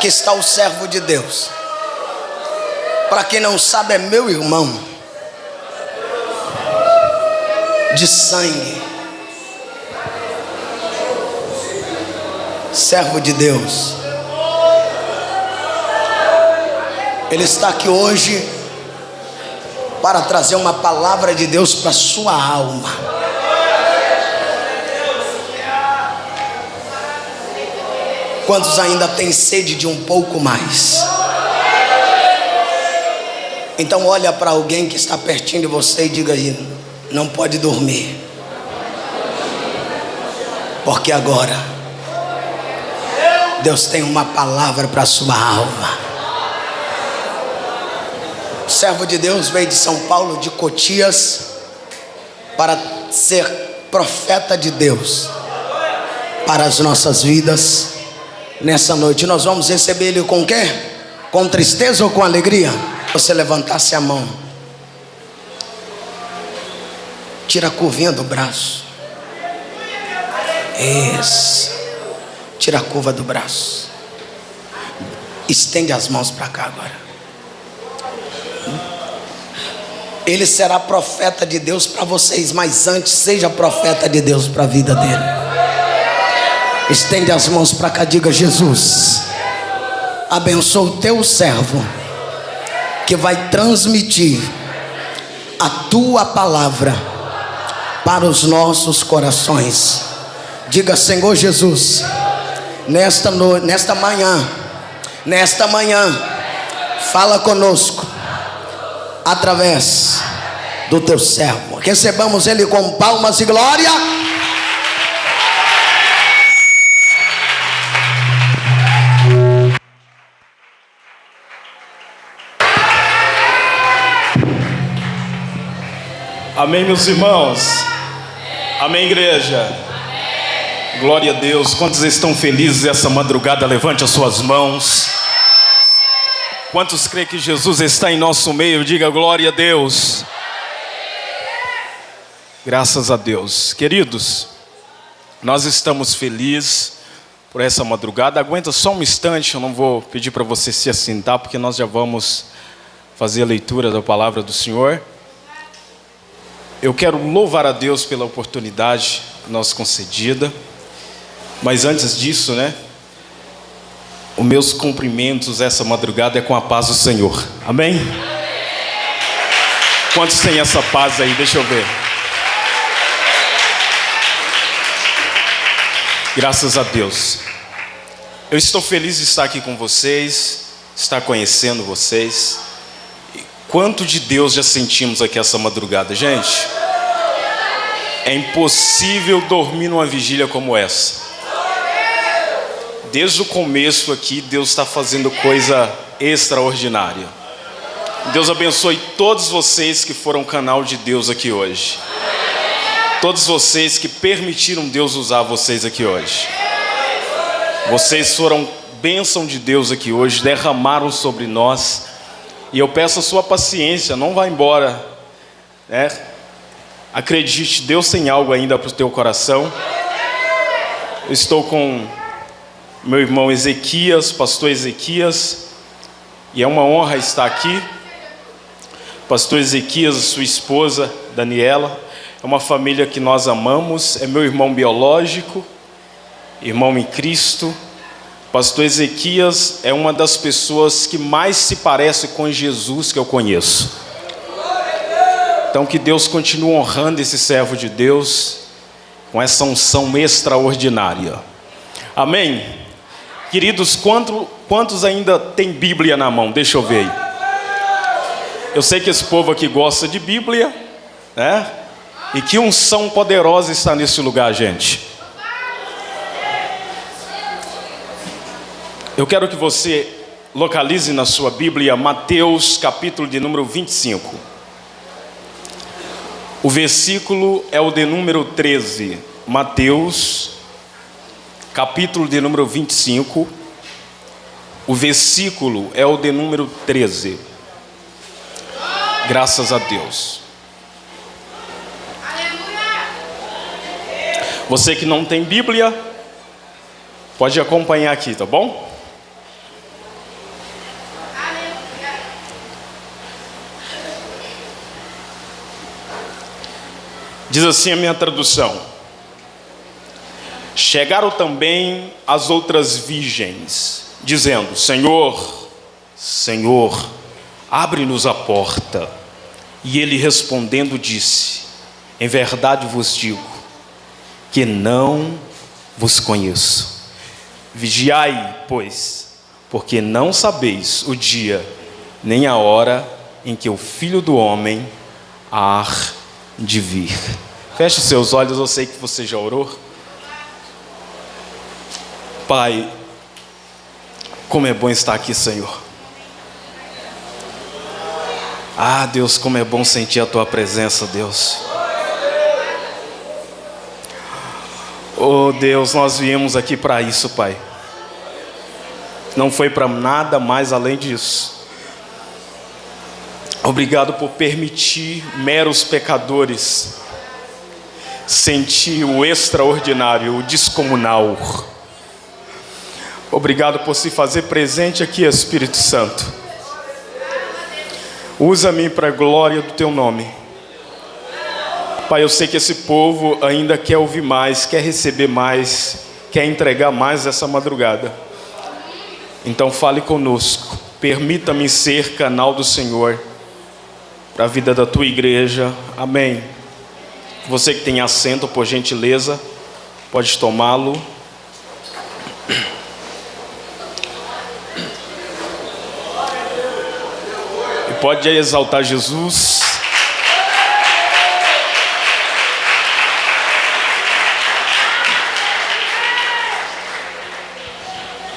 Aqui está o servo de Deus. Para quem não sabe, é meu irmão de sangue, servo de Deus. Ele está aqui hoje para trazer uma palavra de Deus para a sua alma. Quantos ainda têm sede de um pouco mais? Então olha para alguém que está pertinho de você e diga aí: não pode dormir, porque agora Deus tem uma palavra para a sua alma. O servo de Deus veio de São Paulo, de Cotias, para ser profeta de Deus para as nossas vidas. Nessa noite nós vamos receber ele com o quê? Com tristeza ou com alegria? Você levantasse a mão, tira a curvinha do braço. Isso. Tira a curva do braço. Estende as mãos para cá agora. Ele será profeta de Deus para vocês, mas antes seja profeta de Deus para a vida dele. Estende as mãos para cá, diga: Jesus, abençoa o teu servo, que vai transmitir a tua palavra para os nossos corações. Diga: Senhor Jesus, nesta manhã, fala conosco através do teu servo. Recebamos ele com palmas e glória. Amém, meus irmãos. Amém, igreja. Amém. Glória a Deus. Quantos estão felizes essa madrugada? Levante as suas mãos. Quantos creem que Jesus está em nosso meio? Diga glória a Deus. Graças a Deus. Queridos, nós estamos felizes por essa madrugada. Aguenta só um instante, eu não vou pedir para você se assentar, porque nós já vamos fazer a leitura da palavra do Senhor. Eu quero louvar a Deus pela oportunidade nos concedida. Mas antes disso, os meus cumprimentos essa madrugada é com a paz do Senhor. Amém? Quantos têm essa paz aí? Deixa eu ver. Graças a Deus. Eu estou feliz de estar aqui com vocês, estar conhecendo vocês. Quanto de Deus já sentimos aqui essa madrugada, gente? É impossível dormir numa vigília como essa. Desde o começo aqui, Deus está fazendo coisa extraordinária. Deus abençoe todos vocês que foram canal de Deus aqui hoje. Todos vocês que permitiram Deus usar vocês aqui hoje. Vocês foram bênção de Deus aqui hoje, derramaram sobre nós. E eu peço a sua paciência, não vá embora, Acredite, Deus tem algo ainda para o teu coração. Eu estou com meu irmão Ezequias, pastor Ezequias, e é uma honra estar aqui. Pastor Ezequias, sua esposa Daniela, é uma família que nós amamos, é meu irmão biológico, irmão em Cristo. Pastor Ezequias é uma das pessoas que mais se parece com Jesus que eu conheço. Então que Deus continue honrando esse servo de Deus com essa unção extraordinária. Amém? Queridos, quantos ainda tem Bíblia na mão? Deixa eu ver aí. Eu sei que esse povo aqui gosta de Bíblia, E que unção poderosa está nesse lugar, gente. Eu quero que você localize na sua Bíblia Mateus capítulo de número 25. O versículo é o de número 13. Mateus capítulo de número 25. O versículo é o de número 13. Graças a Deus. Você que não tem Bíblia, pode acompanhar aqui, tá bom? Diz assim a minha tradução: chegaram também as outras virgens, dizendo: Senhor, Senhor, abre-nos a porta. E ele respondendo disse: em verdade vos digo que não vos conheço. Vigiai, pois, porque não sabeis o dia nem a hora em que o Filho do Homem há de vir. Feche seus olhos, eu sei que você já orou. Pai, como é bom estar aqui, Senhor. Ah, Deus, como é bom sentir a Tua presença, Deus. Oh, Deus, nós viemos aqui para isso, Pai. Não foi para nada mais além disso. Obrigado por permitir meros pecadores sentir o extraordinário, o descomunal. Obrigado por se fazer presente aqui, Espírito Santo. Usa-me para a glória do Teu nome. Pai, eu sei que esse povo ainda quer ouvir mais, quer receber mais, quer entregar mais essa madrugada. Então fale conosco. Permita-me ser canal do Senhor para a vida da Tua igreja. Amém. Você que tem assento, por gentileza, pode tomá-lo. Pode exaltar Jesus.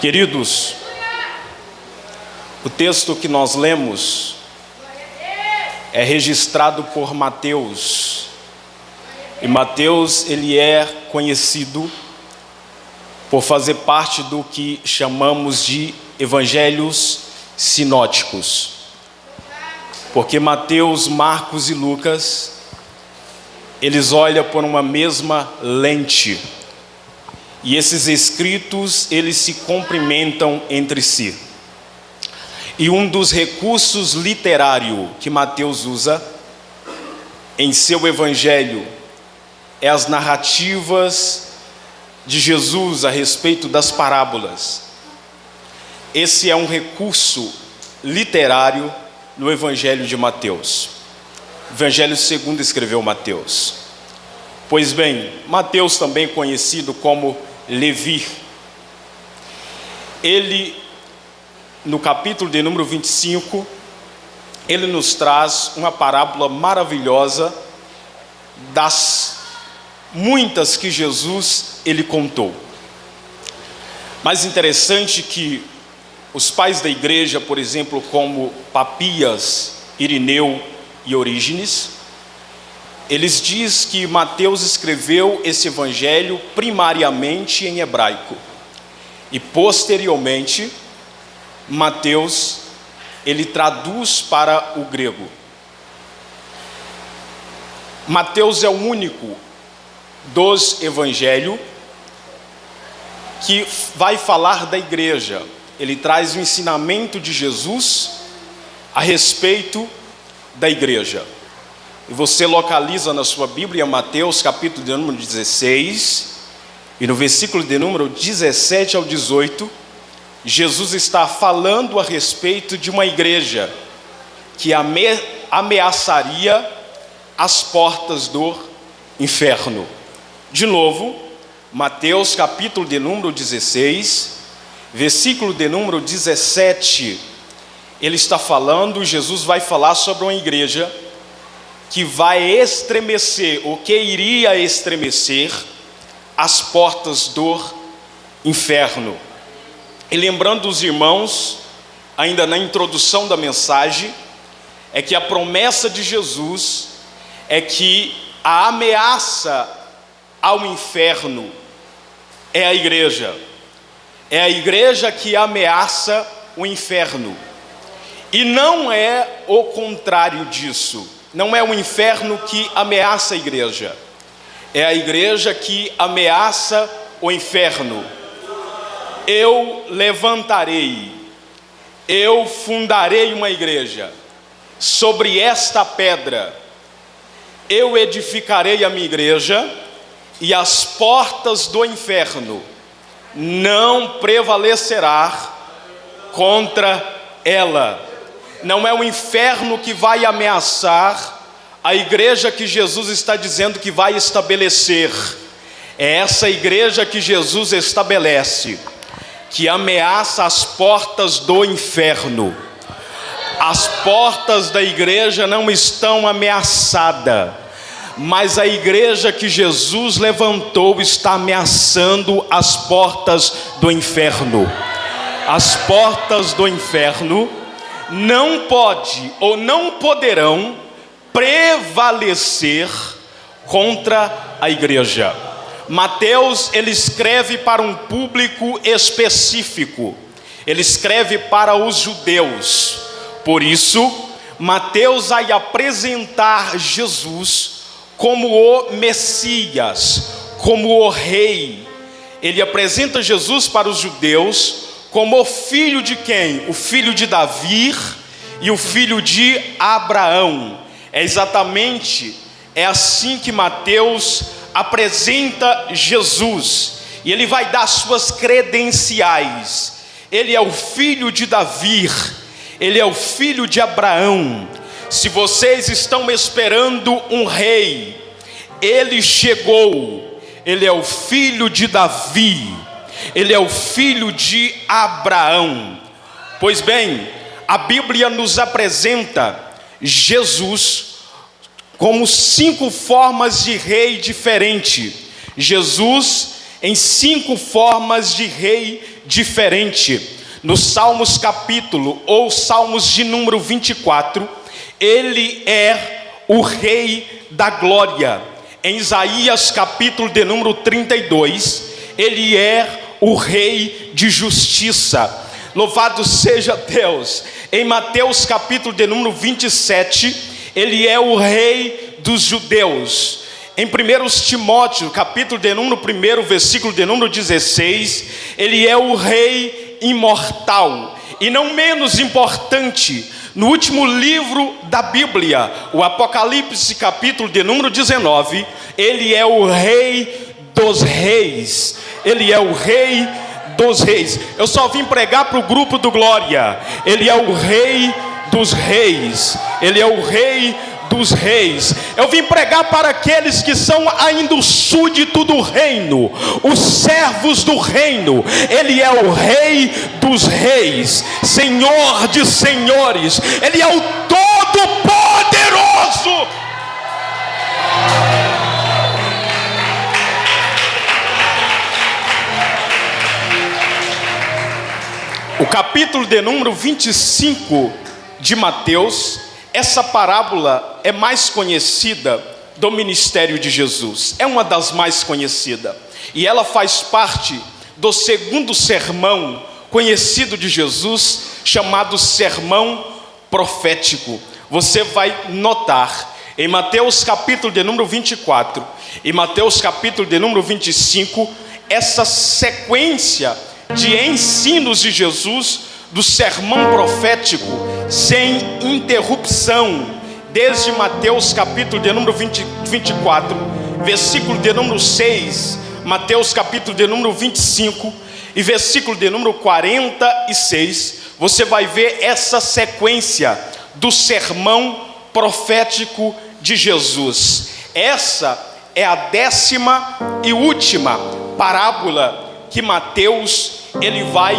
Queridos, o texto que nós lemos é registrado por Mateus. E Mateus, ele é conhecido por fazer parte do que chamamos de evangelhos sinóticos. Porque Mateus, Marcos e Lucas, eles olham por uma mesma lente. E esses escritos, eles se complementam entre si. E um dos recursos literários que Mateus usa em seu evangelho é as narrativas de Jesus a respeito das parábolas. Esse é um recurso literário no Evangelho de Mateus. Evangelho segundo escreveu Mateus. Pois bem, Mateus, também conhecido como Levi, ele, no capítulo de número 25, ele nos traz uma parábola maravilhosa das muitas que Jesus ele contou. Mas interessante que os pais da igreja, por exemplo, como Papias, Irineu e Orígenes, eles dizem que Mateus escreveu esse evangelho primariamente em hebraico. E posteriormente, Mateus, ele traduz para o grego. Mateus é o único dos evangelhos que vai falar da igreja. Ele traz o ensinamento de Jesus a respeito da igreja. E você localiza na sua Bíblia Mateus capítulo de número 16, e no versículo de número 17 ao 18, Jesus está falando a respeito de uma igreja que ameaçaria as portas do inferno. De novo, Mateus capítulo de número 16, versículo de número 17, ele está falando, Jesus vai falar sobre uma igreja que vai estremecer, ou que iria estremecer, as portas do inferno. E lembrando os irmãos, ainda na introdução da mensagem, é que a promessa de Jesus é que a ameaça ao inferno é a igreja. É a igreja que ameaça o inferno. E não é o contrário disso. Não é o inferno que ameaça a igreja. É a igreja que ameaça o inferno. Eu levantarei, eu fundarei uma igreja. Sobre esta pedra eu edificarei a minha igreja e as portas do inferno não prevalecerá contra ela. Não é o inferno que vai ameaçar a igreja que Jesus está dizendo que vai estabelecer. É essa igreja que Jesus estabelece, que ameaça as portas do inferno. As portas da igreja não estão ameaçadas, mas a igreja que Jesus levantou está ameaçando as portas do inferno. As portas do inferno não pode ou não poderão prevalecer contra a igreja. Mateus, ele escreve para um público específico. Ele escreve para os judeus. Por isso, Mateus vai apresentar Jesus como o Messias, como o rei. Ele apresenta Jesus para os judeus como o filho de quem? O filho de Davi e o filho de Abraão. É assim que Mateus apresenta Jesus. E ele vai dar suas credenciais. Ele é o filho de Davi, ele é o filho de Abraão. Se vocês estão esperando um rei, ele chegou. Ele é o filho de Davi, ele é o filho de Abraão. Pois bem, a Bíblia nos apresenta Jesus como 5 formas de rei diferente. Jesus em 5 formas de rei diferente. No Salmos capítulo, ou Salmos de número 24, ele é o rei da glória. Em Isaías capítulo de número 32, ele é o rei de justiça. Louvado seja Deus. Em Mateus capítulo de número 27, ele é o rei dos judeus. Em 1 Timóteo capítulo de número 1, versículo de número 16, ele é o rei imortal. E não menos importante, no último livro da Bíblia, o Apocalipse capítulo de número 19, ele é o rei dos reis. Ele é o rei dos reis. Eu só vim pregar para o grupo do Glória. Ele é o rei dos reis. Ele é o rei dos reis. Eu vim pregar para aqueles que são ainda o súdito do reino, os servos do reino. Ele é o rei dos reis, Senhor de senhores. Ele é o Todo-Poderoso. O capítulo de número 25 de Mateus, essa parábola é mais conhecida do ministério de Jesus. É uma das mais conhecidas. E ela faz parte do segundo sermão conhecido de Jesus, chamado sermão profético. Você vai notar em Mateus capítulo de número 24 e Mateus capítulo de número 25, essa sequência de ensinos de Jesus, do sermão profético, sem interrupção, desde Mateus capítulo de número 24, versículo de número 6, Mateus capítulo de número 25 e versículo de número 46, você vai ver essa sequência do sermão profético de Jesus. Essa é a 10ª e última parábola que Mateus ele vai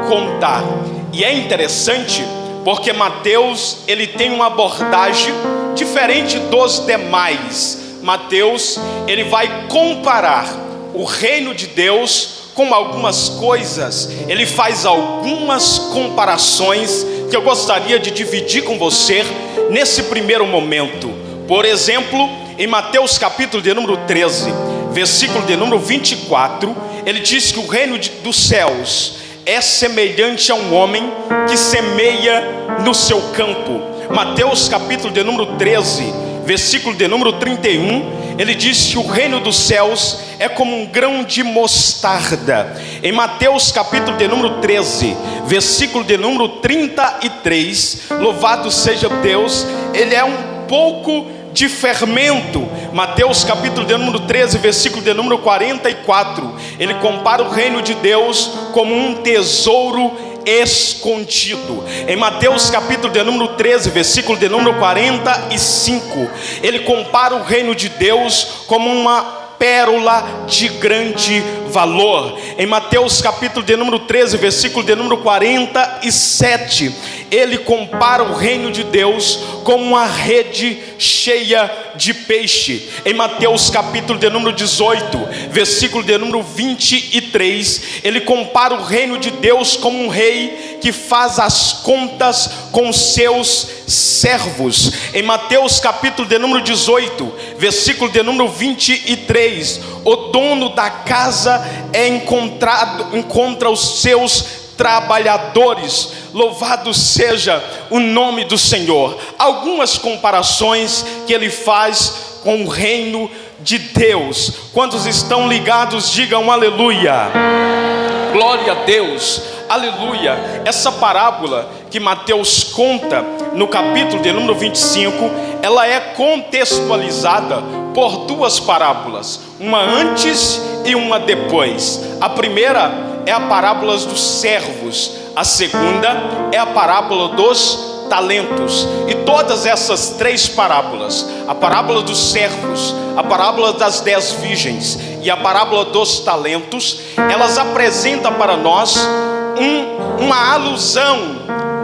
contar. E é interessante porque Mateus ele tem uma abordagem diferente dos demais. Mateus ele vai comparar o reino de Deus com algumas coisas. Ele faz algumas comparações que eu gostaria de dividir com você nesse primeiro momento. Por exemplo, em Mateus capítulo de número 13, versículo de número 24, ele diz que o reino dos céus é semelhante a um homem que semeia no seu campo. Mateus capítulo de número 13, versículo de número 31, ele diz que o reino dos céus é como um grão de mostarda. Em Mateus capítulo de número 13, versículo de número 33, louvado seja Deus, ele é um pouco de fermento. Mateus capítulo de número 13, versículo de número 44. Ele compara o reino de Deus como um tesouro escondido. Em Mateus capítulo de número 13, versículo de número 45, ele compara o reino de Deus como uma pérola de grande valor. Em Mateus capítulo de número 13, versículo de número 47, ele compara o reino de Deus como uma rede cheia de peixe. Em Mateus capítulo de número 18, versículo de número 23, ele compara o reino de Deus como um rei que faz as contas com seus servos. Em Mateus capítulo de número 18, versículo de número 23, o dono da casa encontra os seus trabalhadores. Louvado seja o nome do Senhor. Algumas comparações que ele faz com o reino de Deus. Quantos estão ligados, digam aleluia. Glória a Deus, aleluia. Essa parábola que Mateus conta no capítulo de número 25, ela é contextualizada por duas parábolas, uma antes e uma depois. A primeira é a parábola dos servos, a segunda é a parábola dos talentos. E todas essas três parábolas, a parábola dos servos, a parábola das 10 virgens e a parábola dos talentos, elas apresentam para nós uma alusão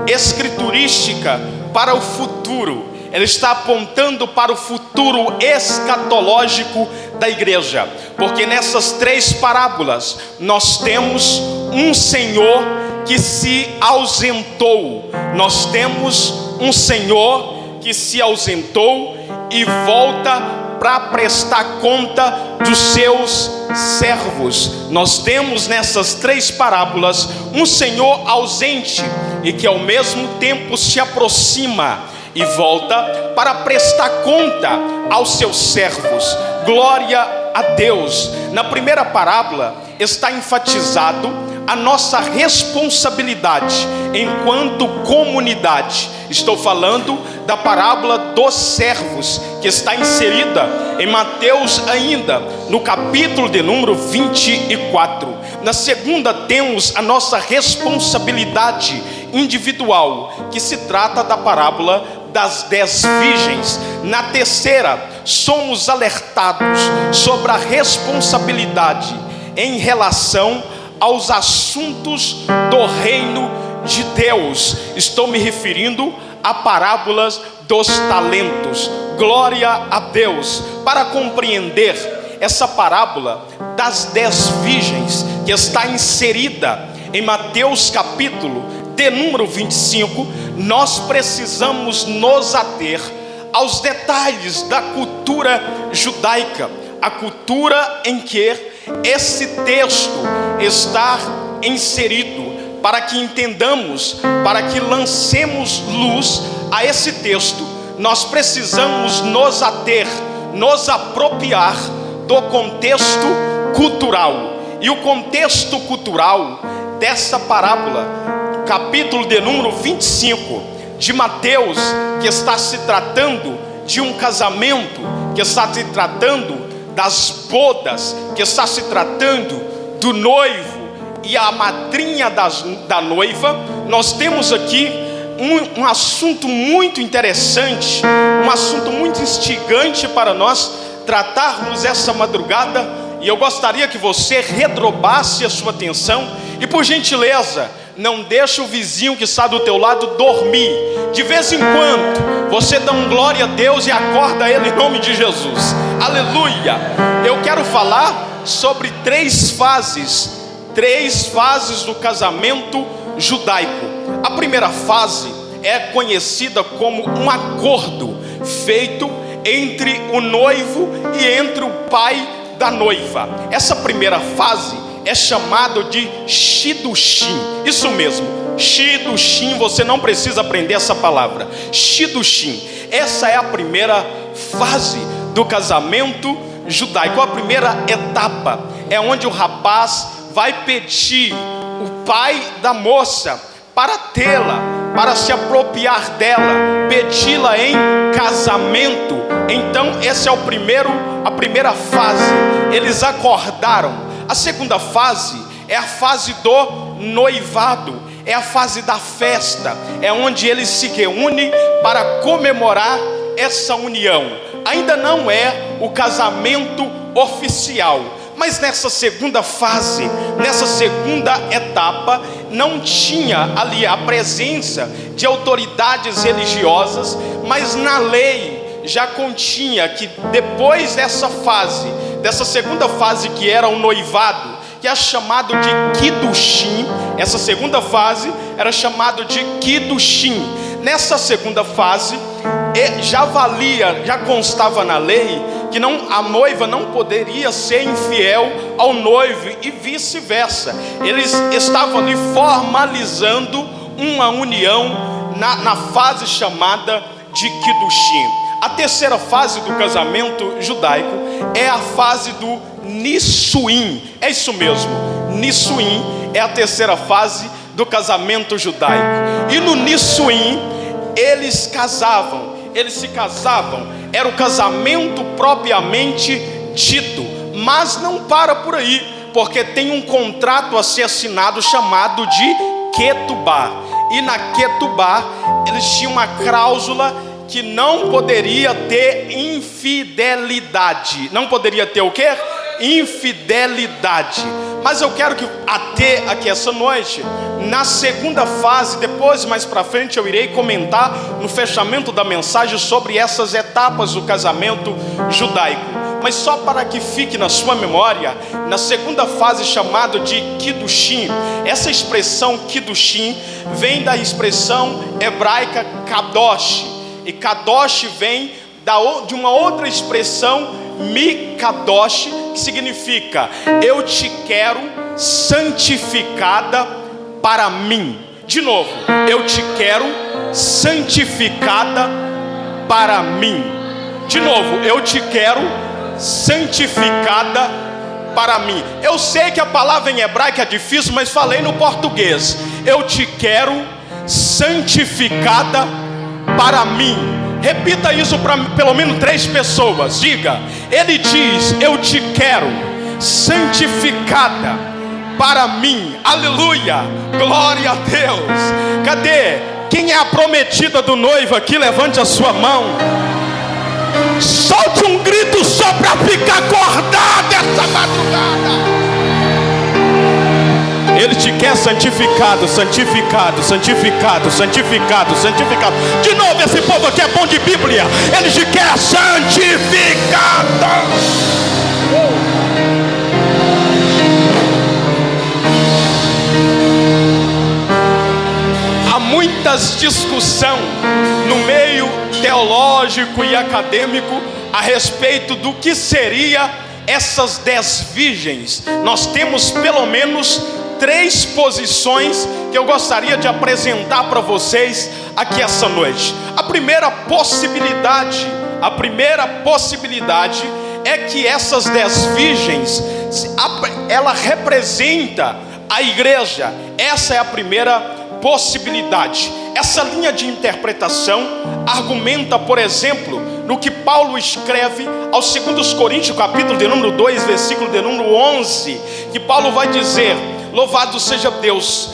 escriturística para o futuro. Ela está apontando para o futuro escatológico da igreja, porque nessas três parábolas nós temos um Senhor que se ausentou. Nós temos um Senhor que se ausentou e volta para prestar conta dos seus servos. Nós temos nessas três parábolas um Senhor ausente e que ao mesmo tempo se aproxima e volta para prestar conta aos seus servos. Glória a Deus. Na primeira parábola está enfatizado a nossa responsabilidade enquanto comunidade. Estou falando da parábola dos servos, que está inserida em Mateus ainda, no capítulo de número 24. Na segunda temos a nossa responsabilidade individual, que se trata da parábola das 10 virgens. Na terceira, somos alertados sobre a responsabilidade em relação aos assuntos do reino de Deus. Estou me referindo a parábolas dos talentos. Glória a Deus. Para compreender essa parábola das 10 virgens, que está inserida em Mateus capítulo de número 25, nós precisamos nos ater aos detalhes da cultura judaica, a cultura em que esse texto está inserido, para que entendamos, para que lancemos luz a esse texto. Nós precisamos nos ater, nos apropriar do contexto cultural. E o contexto cultural dessa parábola, capítulo de número 25 de Mateus, que está se tratando de um casamento, que está se tratando das bodas, que está se tratando do noivo e a madrinha da noiva. Nós temos aqui um assunto muito interessante, um assunto muito instigante para nós tratarmos essa madrugada. E eu gostaria que você redobrasse a sua atenção e, por gentileza, não deixe o vizinho que está do teu lado dormir. De vez em quando você dá um glória a Deus e acorda ele em nome de Jesus. Aleluia. Eu quero falar sobre três fases do casamento judaico. A primeira fase é conhecida como um acordo feito entre o noivo e entre o pai da noiva. Essa primeira fase é chamada de Shiddushim. Isso mesmo, Shiddushim. Você não precisa aprender essa palavra. Shiddushim. Essa é a primeira fase do casamento judaico. A primeira etapa é onde o rapaz vai pedir o pai da moça para tê-la para se apropriar dela, pedi-la em casamento. Então essa é a primeira fase. Eles acordaram. A segunda fase é a fase do noivado, é a fase da festa, é onde eles se reúnem para comemorar essa união. Ainda não é o casamento oficial, mas nessa segunda fase, nessa segunda etapa, não tinha ali a presença de autoridades religiosas, mas na lei já continha que depois dessa fase, dessa segunda fase que era o noivado, que é chamado de Kiddushim, essa segunda fase era chamado de Kiddushim. Nessa segunda fase já constava na lei que a noiva não poderia ser infiel ao noivo e vice-versa. Eles estavam ali formalizando uma união na fase chamada de Kiddushim. A terceira fase do casamento judaico é a fase do Nissuim. É isso mesmo, Nissuim é a terceira fase do casamento judaico. E no Nissuim eles se casavam, era o casamento propriamente dito. Mas não para por aí, porque tem um contrato a ser assinado chamado de Ketubá. E na Ketubá eles tinham uma cláusula que não poderia ter infidelidade. Não poderia ter o quê? Infidelidade. Mas eu quero que até aqui essa noite, na segunda fase, depois mais para frente eu irei comentar no fechamento da mensagem sobre essas etapas do casamento judaico. Mas só para que fique na sua memória, na segunda fase chamada de Kiddushim, essa expressão Kiddushim vem da expressão hebraica Kadosh. E Kadosh vem de uma outra expressão, Mikadosh, que significa: eu te quero santificada para mim. De novo, eu te quero santificada para mim. De novo, eu te quero santificada para mim. Eu sei que a palavra em hebraico é difícil, mas falei no português. Eu te quero santificada para mim. Repita isso para pelo menos 3 pessoas. Diga: ele diz, eu te quero santificada para mim. Aleluia, glória a Deus. Cadê? Quem é a prometida do noivo aqui? Levante a sua mão. Solte um grito só para ficar acordado essa madrugada. Ele te quer santificado, santificado, santificado, santificado, santificado. De novo, esse povo aqui é bom de Bíblia. Ele te quer santificado. Há muitas discussões no meio teológico e acadêmico a respeito do que seria essas 10 virgens. Nós temos pelo menos 3 posições que eu gostaria de apresentar para vocês aqui essa noite. A primeira possibilidade é que essas 10 virgens, ela representa a igreja. Essa é a primeira possibilidade. Essa linha de interpretação argumenta, por exemplo, no que Paulo escreve aos 2 Coríntios, capítulo de número 2, versículo de número 11, que Paulo vai dizer: louvado seja Deus,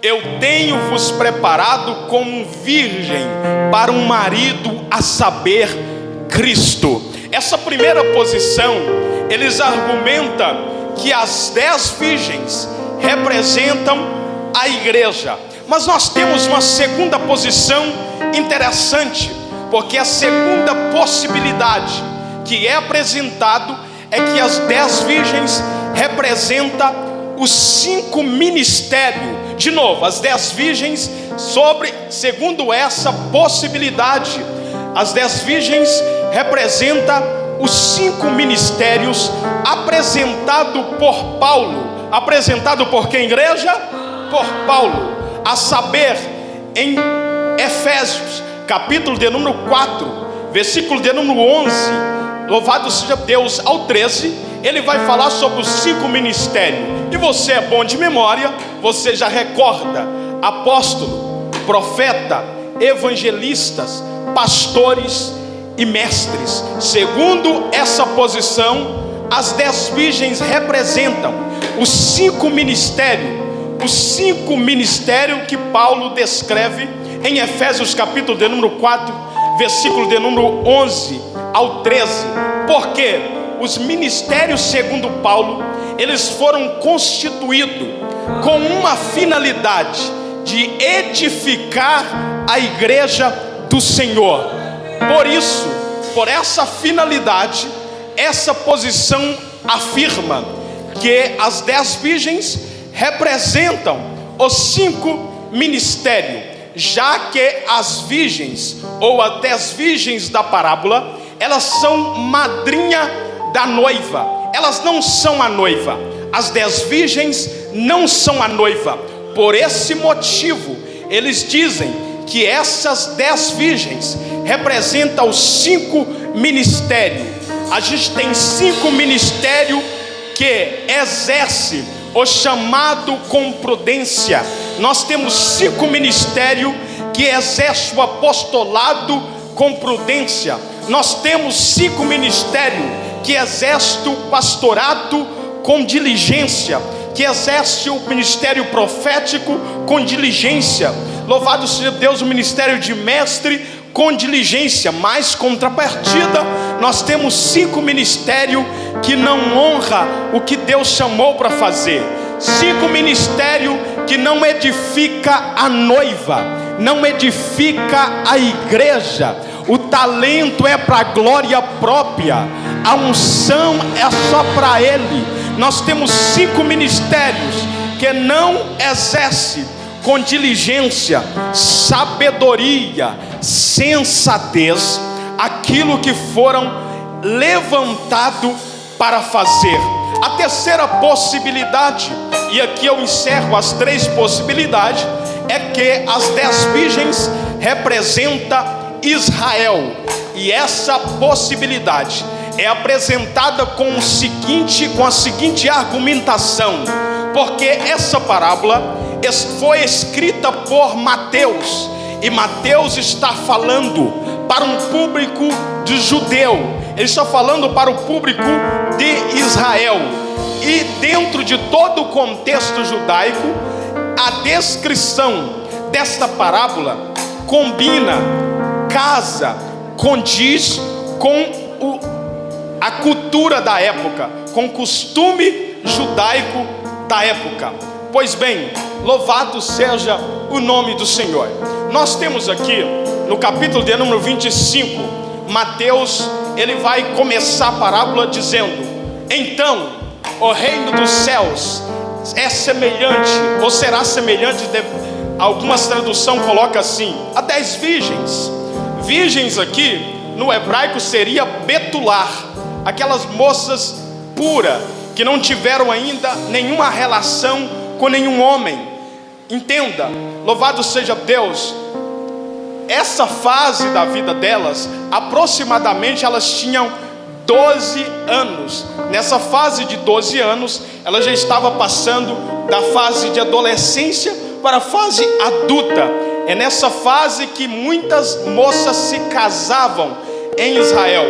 eu tenho-vos preparado como virgem para um marido, a saber, Cristo. Essa primeira posição, eles argumentam que as 10 virgens representam a igreja. Mas nós temos uma segunda posição interessante, porque a segunda possibilidade que é apresentado é que as 10 virgens representam os 5 ministérios. De novo, as 10 virgens, segundo essa possibilidade, as 10 virgens representam os 5 ministérios apresentado por Paulo. Apresentado por quem, igreja? Por Paulo. A saber, em Efésios, capítulo de número 4, versículo de número 11, louvado seja Deus, ao 13, ele vai falar sobre os 5 ministérios. E você é bom de memória, você já recorda: apóstolo, profeta, evangelistas, pastores e mestres. Segundo essa posição, as 10 virgens representam os 5 ministérios. Os 5 ministérios que Paulo descreve em Efésios capítulo de número 4, versículo de número 11 ao 13. Porque os ministérios, segundo Paulo, eles foram constituídos com uma finalidade de edificar a igreja do Senhor. Por isso, por essa finalidade, essa posição afirma que as 10 virgens representam os 5 ministérios, já que as virgens, ou as 10 virgens da parábola, elas são madrinha da noiva. Elas não são a noiva. As 10 virgens não são a noiva. Por esse motivo, eles dizem que essas 10 virgens representam os 5 ministérios. A gente tem 5 ministérios que exerce o chamado com prudência. Nós temos 5 ministérios que exercem o apostolado com prudência. Nós temos 5 ministérios que exercem o pastorado com diligência, que exerce o ministério profético com diligência. Louvado seja Deus, o ministério de mestre com diligência. Mas contrapartida, nós temos 5 ministérios que não honra o que Deus chamou para fazer. 5 ministérios que não edifica a noiva, não edifica a igreja. O talento é para a glória própria, a unção é só para ele. Nós temos 5 ministérios que não exerce com diligência, sabedoria, sensatez aquilo que foram levantados para fazer. A terceira possibilidade, e aqui eu encerro as 3 possibilidades, é que as 10 virgens representam Israel. E essa possibilidade é apresentada com a seguinte argumentação: porque essa parábola foi escrita por Mateus, e Mateus está falando para um público de judeu, ele está falando para o público de Israel. E dentro de todo o contexto judaico, a descrição desta parábola combina, casa, condiz com a cultura da época, com o costume judaico da época. Pois bem, louvado seja o nome do Senhor. Nós temos aqui no capítulo de número 25, Mateus, ele vai começar a parábola dizendo: então o reino dos céus é semelhante, ou será semelhante, algumas traduções colocam assim, a 10 virgens. Virgens aqui no hebraico seria betular, aquelas moças puras que não tiveram ainda nenhuma relação com nenhum homem. Entenda, louvado seja Deus, essa fase da vida delas, aproximadamente elas tinham 12 anos. Nessa fase de 12 anos, ela já estava passando da fase de adolescência para a fase adulta. É nessa fase que muitas moças se casavam em Israel.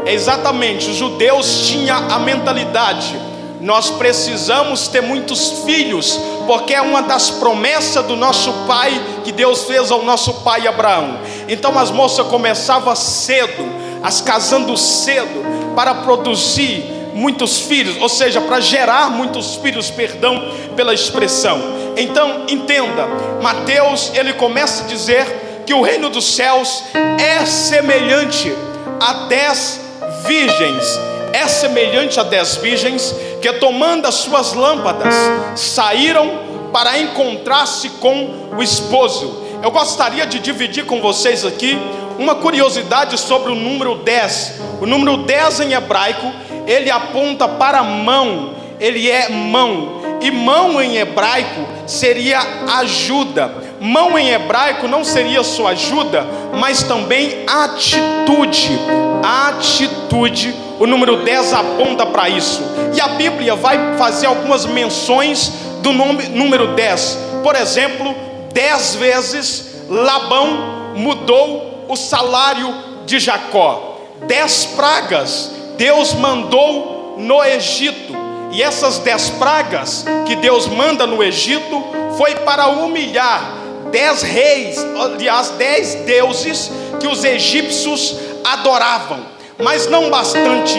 É exatamente, os judeus tinham a mentalidade: nós precisamos ter muitos filhos, porque é uma das promessas do nosso pai, que Deus fez ao nosso pai Abraão. Então as moças começavam cedo, as casando cedo, para produzir muitos filhos, ou seja, para gerar muitos filhos, perdão pela expressão. Então entenda, Mateus, ele começa a dizer que o reino dos céus é semelhante a 10 virgens. É semelhante a 10 virgens que, tomando as suas lâmpadas, saíram para encontrar-se com o esposo. Eu gostaria de dividir com vocês aqui uma curiosidade sobre o número 10. O número 10 em hebraico, ele aponta para a mão, ele é mão. E mão em hebraico seria ajuda. Mão em hebraico não seria só ajuda, mas também atitude. Atitude, o número 10 aponta para isso. E a Bíblia vai fazer algumas menções do número 10. Por exemplo, 10 vezes Labão mudou o salário de Jacó. 10 pragas Deus mandou no Egito. E essas 10 pragas que Deus manda no Egito foi para humilhar 10 reis, aliás 10 deuses que os egípcios adoravam. Mas não bastante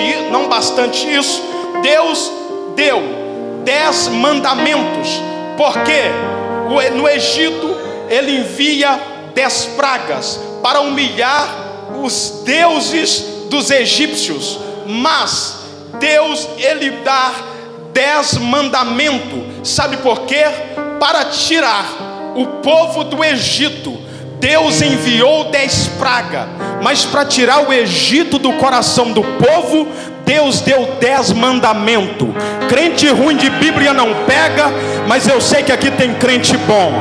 isso, Deus deu 10 mandamentos, porque no Egito ele envia 10 pragas para humilhar os deuses dos egípcios. Mas Deus ele dá 10 mandamentos, sabe por quê? Para tirar o povo do Egito. Deus enviou 10 pragas, mas para tirar o Egito do coração do povo, Deus deu 10 mandamentos. Crente ruim de Bíblia não pega, mas eu sei que aqui tem crente bom.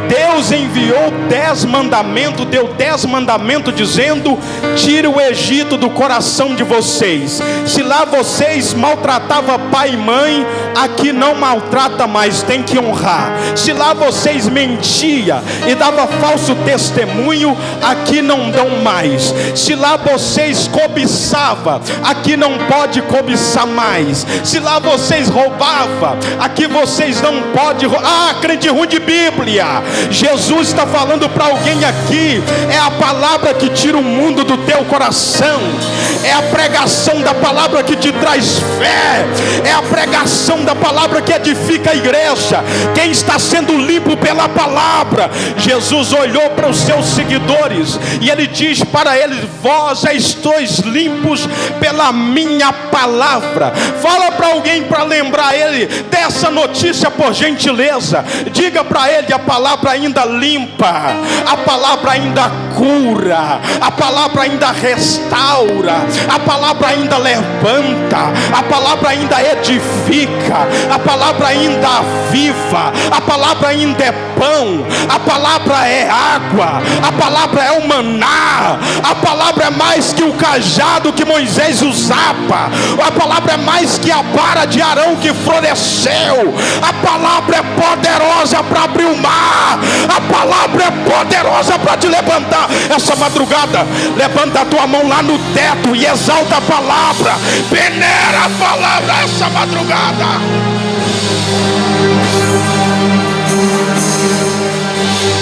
Deus enviou 10 mandamentos, deu 10 mandamentos dizendo: tire o Egito do coração de vocês. Se lá vocês maltratavam pai e mãe, aqui não maltrata mais, tem que honrar. Se lá vocês mentiam e davam falso testemunho, aqui não dão mais. Se lá vocês cobiçavam, aqui não pode cobiçar mais. Se lá vocês roubavam, aqui vocês não podem roubar. Crente ruim de Bíblia, Jesus está falando para alguém aqui. É a palavra que tira o mundo do teu coração, é a pregação da palavra que te traz fé, é a pregação da palavra que edifica a igreja. Quem está sendo limpo pela palavra? Jesus olhou para os seus seguidores e ele diz para eles: vós já estáis limpos pela minha palavra. Fala para alguém para lembrar ele dessa notícia, por gentileza. Diga para ele: a palavra ainda limpa, a palavra ainda cura, a palavra ainda restaura, a palavra ainda levanta, a palavra ainda edifica, a palavra ainda aviva, a palavra ainda é pão, a palavra é água, a palavra é o maná, a palavra é mais que o cajado que Moisés usava, a palavra é mais que a vara de Arão que floresceu, a palavra é poderosa para abrir o mar, a palavra é poderosa para te levantar. Essa madrugada, levanta a tua mão lá no teto e exalta a palavra, venera a palavra essa madrugada.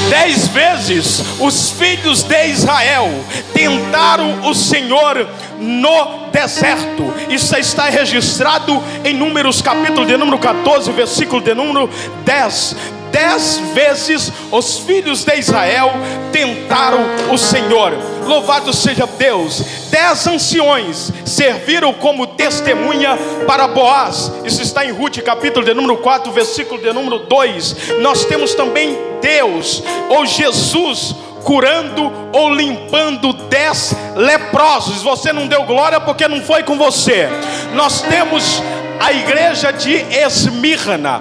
10 vezes os filhos de Israel tentaram o Senhor no deserto. Isso está registrado em Números, capítulo de número 14, versículo de número 10. 10 vezes os filhos de Israel tentaram o Senhor. Louvado seja Deus. 10 anciões serviram como testemunha para Boaz. Isso está em Ruth, capítulo de número 4, versículo de número 2. Nós temos também Deus, ou Jesus, curando ou limpando 10 leprosos. Você não deu glória porque não foi com você. Nós temos a igreja de Esmirna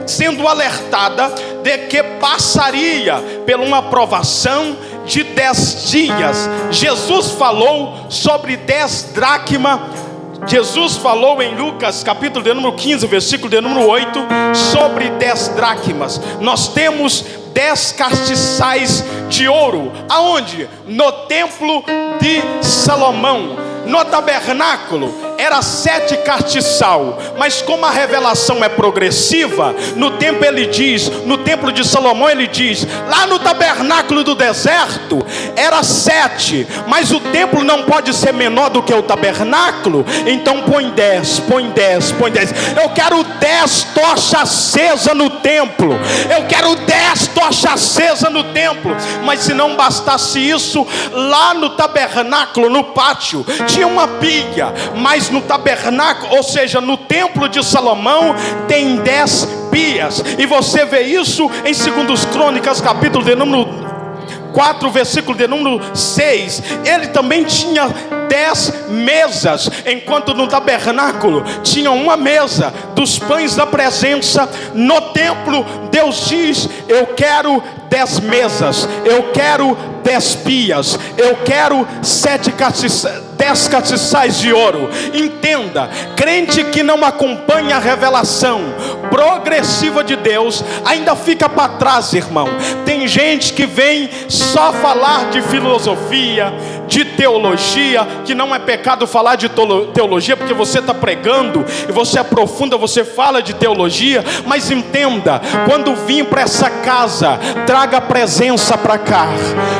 sendo alertada de que passaria por uma provação de 10 dias. Jesus falou sobre 10 dracmas. Jesus falou em Lucas, capítulo de número 15, versículo de número 8, sobre 10 dracmas. Nós temos 10 castiçais de ouro. Aonde? No templo de Salomão. No tabernáculo era 7 castiçal, mas como a revelação é progressiva, no templo de Salomão ele diz, lá no tabernáculo do deserto era 7, mas o templo não pode ser menor do que o tabernáculo, então põe 10. Eu quero 10 tochas acesas no templo, eu quero 10 tochas acesas no templo. Mas se não bastasse isso, lá no tabernáculo, no pátio, tinha uma pia, mas no tabernáculo, ou seja, no templo de Salomão, tem 10 pias. E você vê isso em 2 Crônicas, capítulo de número 4, versículo de número 6. Ele também tinha 10 mesas, enquanto no tabernáculo tinha uma mesa dos pães da presença. No templo Deus diz: eu quero 10 mesas, eu quero 10 pias, eu quero 7 castiçais. 10 castiçais de ouro. Entenda, crente que não acompanha a revelação progressiva de Deus ainda fica para trás, irmão. Tem gente que vem só falar de filosofia, de teologia, que não é pecado falar de teologia, porque você está pregando e você aprofunda, você fala de teologia. Mas entenda, quando vir para essa casa, traga a presença para cá.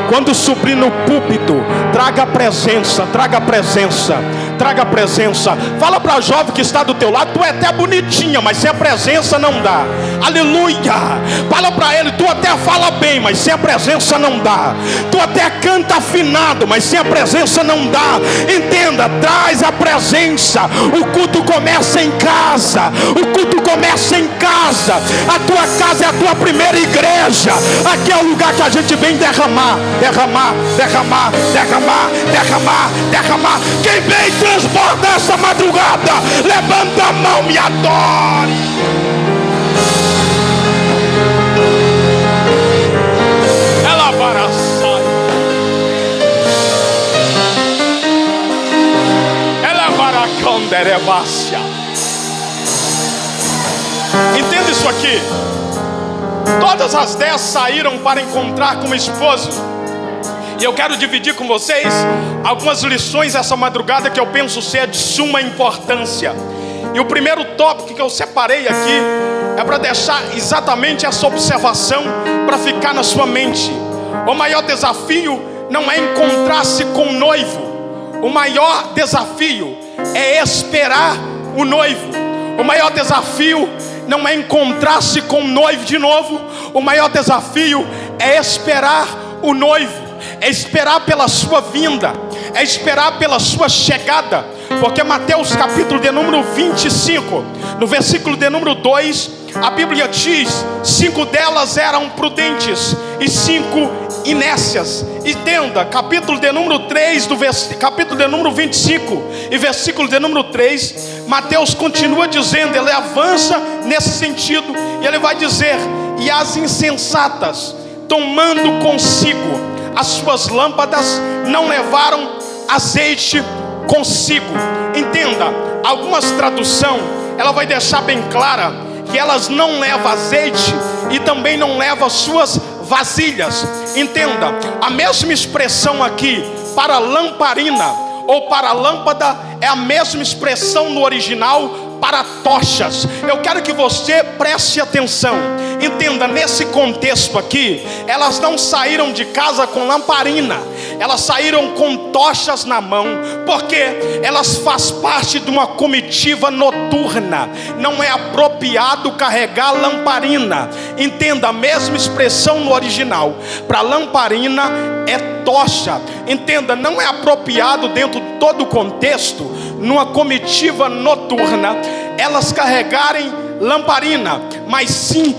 Quando subir no púlpito, traga a presença, traga a presença, traga a presença. Fala para a jovem que está do teu lado: tu é até bonitinha, mas sem a presença não dá. Aleluia. Fala para ele: tu até fala bem, mas sem a presença não dá. Tu até canta afinado, mas sem a presença não dá. Entenda, traz a presença. O culto começa em casa. O culto começa em casa. A tua casa é a tua primeira igreja. Aqui é o lugar que a gente vem derramar, derramar, derramar, derramar, derramar, derramar. Quem vem transborda essa madrugada, levanta a mão, me adore. Ela baraçai, ela baracanderevácia. Entenda isso aqui. Todas as 10 saíram para encontrar com o esposo. E eu quero dividir com vocês algumas lições essa madrugada que eu penso ser de suma importância. E o primeiro tópico que eu separei aqui é para deixar exatamente essa observação para ficar na sua mente. O maior desafio não é encontrar-se com o noivo. O maior desafio é esperar o noivo. O maior desafio não é encontrar-se com o noivo de novo. O maior desafio é esperar o noivo. É esperar pela sua vinda, é esperar pela sua chegada. Porque Mateus capítulo de número 25, no versículo de número 2, a Bíblia diz: 5 delas eram prudentes e 5 inécias. Entenda, capítulo de número 3, capítulo de número 25 e versículo de número 3, Mateus continua dizendo, ele avança nesse sentido, e ele vai dizer: e as insensatas, tomando consigo as suas lâmpadas, não levaram azeite consigo. Entenda, algumas traduções, ela vai deixar bem clara que elas não levam azeite e também não levam suas vasilhas. Entenda, a mesma expressão aqui para lamparina ou para lâmpada é a mesma expressão no original para tochas. Eu quero que você preste atenção. Entenda, nesse contexto aqui, elas não saíram de casa com lamparina, elas saíram com tochas na mão, porque elas fazem parte de uma comitiva noturna. Não é apropriado carregar lamparina. Entenda, a mesma expressão no original para lamparina é tocha. Entenda, não é apropriado dentro de todo o contexto, numa comitiva noturna, elas carregarem lamparina, mas sim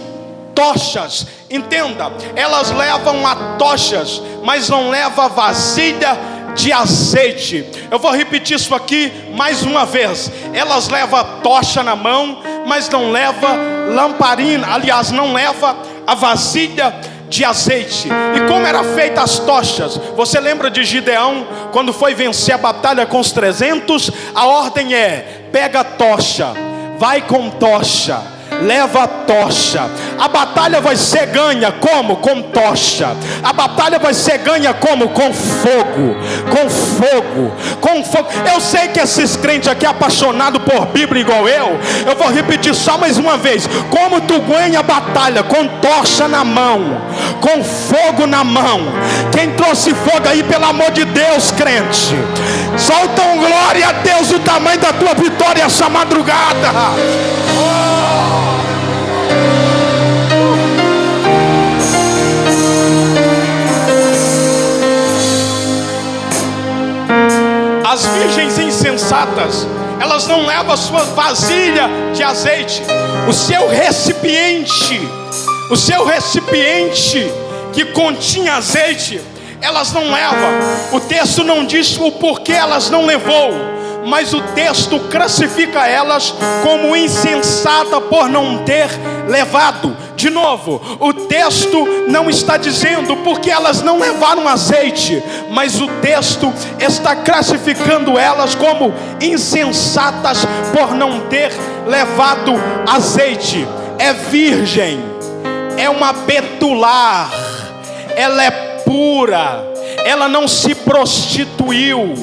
tochas. Entenda, elas levam a tochas, mas não levam vasilha de azeite. Eu vou repetir isso aqui mais uma vez. Elas levam a tocha na mão, mas não levam lamparina. Aliás, não leva a vasilha de azeite. E como eram feitas as tochas? Você lembra de Gideão, quando foi vencer a batalha com os 300? A ordem é: pega a tocha, vai com tocha, leva a tocha. A batalha vai ser ganha como? Com tocha. A batalha vai ser ganha como? Com fogo. Com fogo. Com fogo. Eu sei que esses crentes aqui apaixonados por Bíblia igual eu vou repetir só mais uma vez. Como tu ganha a batalha? Com tocha na mão, com fogo na mão. Quem trouxe fogo aí, pelo amor de Deus, crente, solta um glória a Deus, o tamanho da tua vitória essa madrugada. As virgens insensatas, elas não levam a sua vasilha de azeite, o seu recipiente que continha azeite, elas não levam. O texto não diz o porquê elas não levou, mas o texto classifica elas como insensata por não ter levado. De novo, o texto não está dizendo porque elas não levaram azeite, mas o texto está classificando elas como insensatas por não ter levado azeite. É virgem, é uma betular, ela é pura, ela não se prostituiu,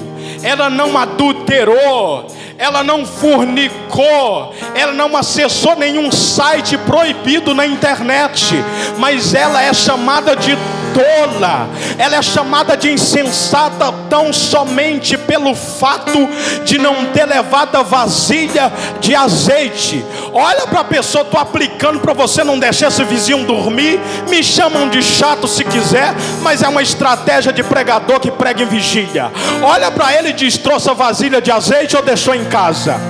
ela não adulterou, ela não fornicou, ela não acessou nenhum site proibido na internet, mas ela é chamada de tola, ela é chamada de insensata tão somente pelo fato de não ter levado a vasilha de azeite. Olha para a pessoa, estou aplicando para você não deixar esse vizinho dormir. Me chamam de chato se quiser, mas é uma estratégia de pregador que prega em vigília. Olha para ele e diz: trouxe a vasilha de azeite ou deixou em casa?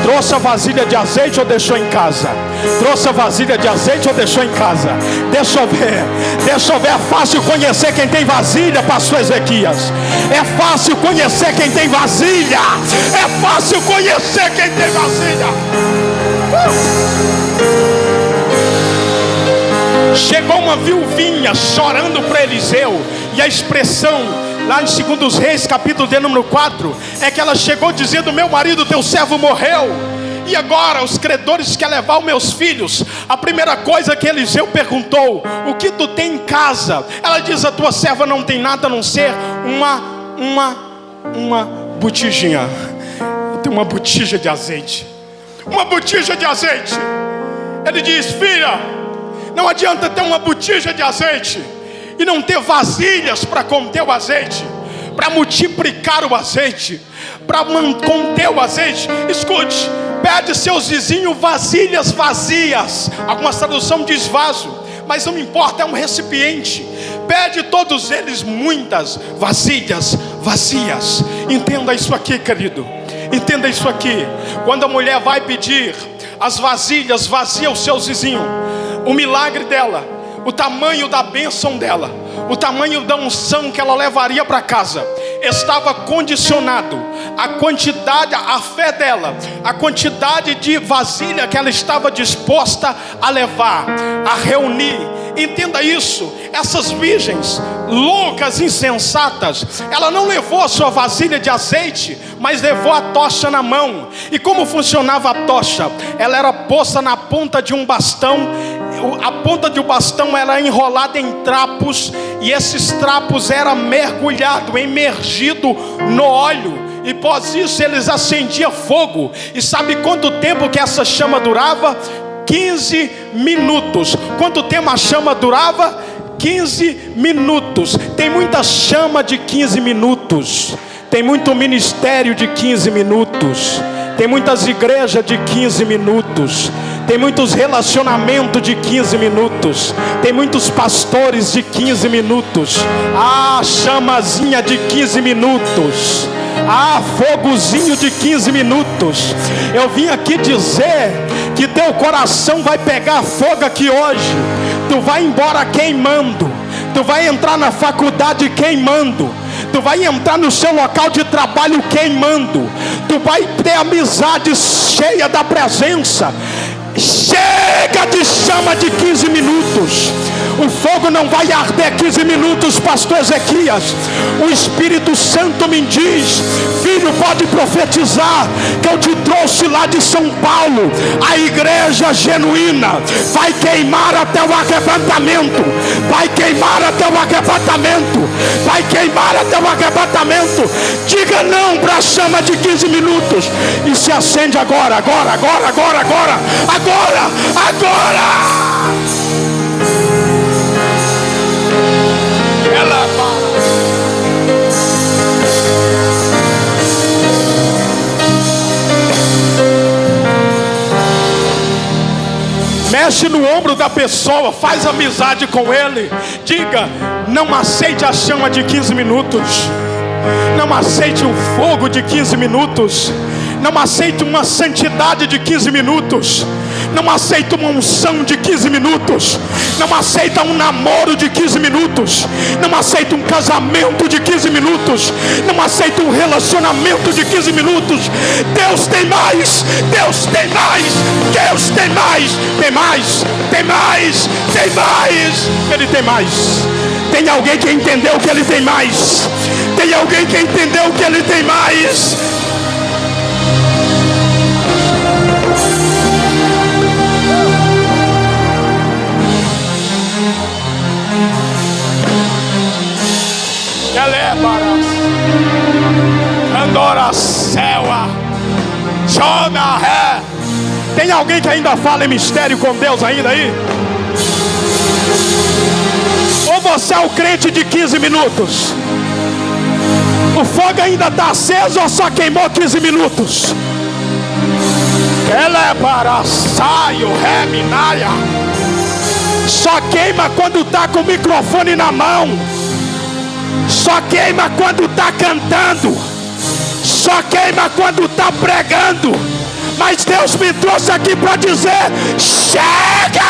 Trouxe a vasilha de azeite ou deixou em casa? Trouxe a vasilha de azeite ou deixou em casa? Deixa eu ver. É fácil conhecer quem tem vasilha, pastor Ezequias. É fácil conhecer quem tem vasilha. É fácil conhecer quem tem vasilha. Chegou uma viuvinha chorando para Eliseu, e a expressão lá em 2 Reis, capítulo de número 4, é que ela chegou dizendo: meu marido, teu servo morreu, e agora os credores querem levar os meus filhos. A primeira coisa que Eliseu perguntou: o que tu tem em casa? Ela diz: a tua serva não tem nada a não ser uma botijinha. Eu tenho uma botija de azeite. Uma botija de azeite. Ele diz: filha, não adianta ter uma botija de azeite e não ter vasilhas para conter o azeite, para multiplicar o azeite, para conter o azeite. Escute, pede seus vizinhos vasilhas vazias. Algumas traduções diz vaso, mas não importa, é um recipiente. Pede todos eles muitas vasilhas vazias. Entenda isso aqui, querido. Entenda isso aqui. Quando a mulher vai pedir as vasilhas vazias aos seus vizinhos, o milagre dela, o tamanho da bênção dela, o tamanho da unção que ela levaria para casa, estava condicionado à quantidade, à fé dela, a quantidade de vasilha que ela estava disposta a levar, a reunir. Entenda isso. Essas virgens loucas, insensatas, ela não levou a sua vasilha de azeite, mas levou a tocha na mão. E como funcionava a tocha? Ela era posta na ponta de um bastão. A ponta do bastão era enrolada em trapos, e esses trapos eram mergulhados, imergidos no óleo, e após isso eles acendiam fogo. E sabe quanto tempo que essa chama durava? 15 minutos. Quanto tempo a chama durava? 15 minutos. Tem muita chama de 15 minutos. Tem muito ministério de 15 minutos. Tem muitas igrejas de 15 minutos. Tem muitos relacionamentos de 15 minutos. Tem muitos pastores de 15 minutos. Ah, chamazinha de 15 minutos. Ah, fogozinho de 15 minutos. Eu vim aqui dizer que teu coração vai pegar fogo aqui hoje. Tu vai embora queimando. Tu vai entrar na faculdade queimando. Tu vai entrar no seu local de trabalho queimando. Tu vai ter amizade cheia da presença. Chega de chama de 15 minutos. O fogo não vai arder 15 minutos, pastor Ezequias. O Espírito Santo me diz: filho, pode profetizar que eu te trouxe lá de São Paulo. A igreja genuína vai queimar até o arrebatamento. Vai queimar até o arrebatamento. Vai queimar até o arrebatamento. Diga não para a chama de 15 minutos. E se acende agora, agora, agora, agora, agora, agora, agora. Ela mexe no ombro da pessoa, faz amizade com ele. Diga: não aceite a chama de 15 minutos. Não aceite o fogo de 15 minutos. Não aceito uma santidade de 15 minutos. Não aceito uma unção de 15 minutos. Não aceito um namoro de 15 minutos. Não aceito um casamento de 15 minutos. Não aceito um relacionamento de 15 minutos. Deus tem mais. Deus tem mais. Deus tem mais. Tem mais. Tem mais. Tem mais. Ele tem mais. Tem alguém que entendeu que Ele tem mais. Tem alguém que entendeu que Ele tem mais. Elebaras, Andora Seua, Jona Ré. Tem alguém que ainda fala em mistério com Deus ainda aí? Ou você é o crente de 15 minutos? O fogo ainda está aceso ou só queimou 15 minutos? Elebaras, Saio, Reminaia. Só queima quando está com o microfone na mão. Só queima quando está cantando. Só queima quando está pregando. Mas Deus me trouxe aqui para dizer: chega!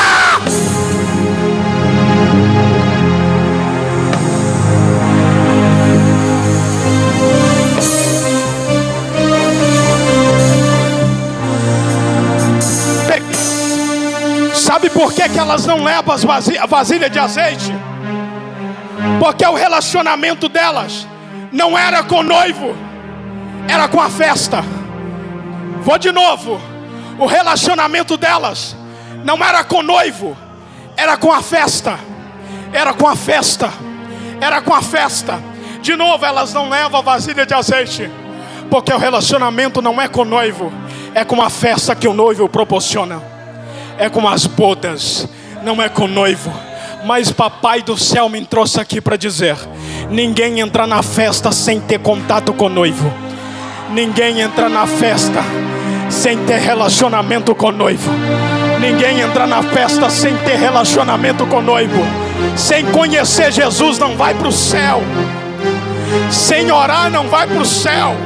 Sabe por que elas não levam as vasilhas de azeite? Porque o relacionamento delas não era com o noivo, era com a festa. Vou de novo. O relacionamento delas não era com o noivo, era com a festa. Era com a festa. Era com a festa. De novo, elas não levam a vasilha de azeite, porque o relacionamento não é com o noivo, é com a festa que o noivo proporciona. É com as bodas, não é com o noivo. Mas Papai do céu me trouxe aqui para dizer: ninguém entra na festa sem ter contato com o noivo. Ninguém entra na festa sem ter relacionamento com o noivo. Ninguém entra na festa sem ter relacionamento com o noivo. Sem conhecer Jesus não vai para o céu. Sem orar não vai para o céu.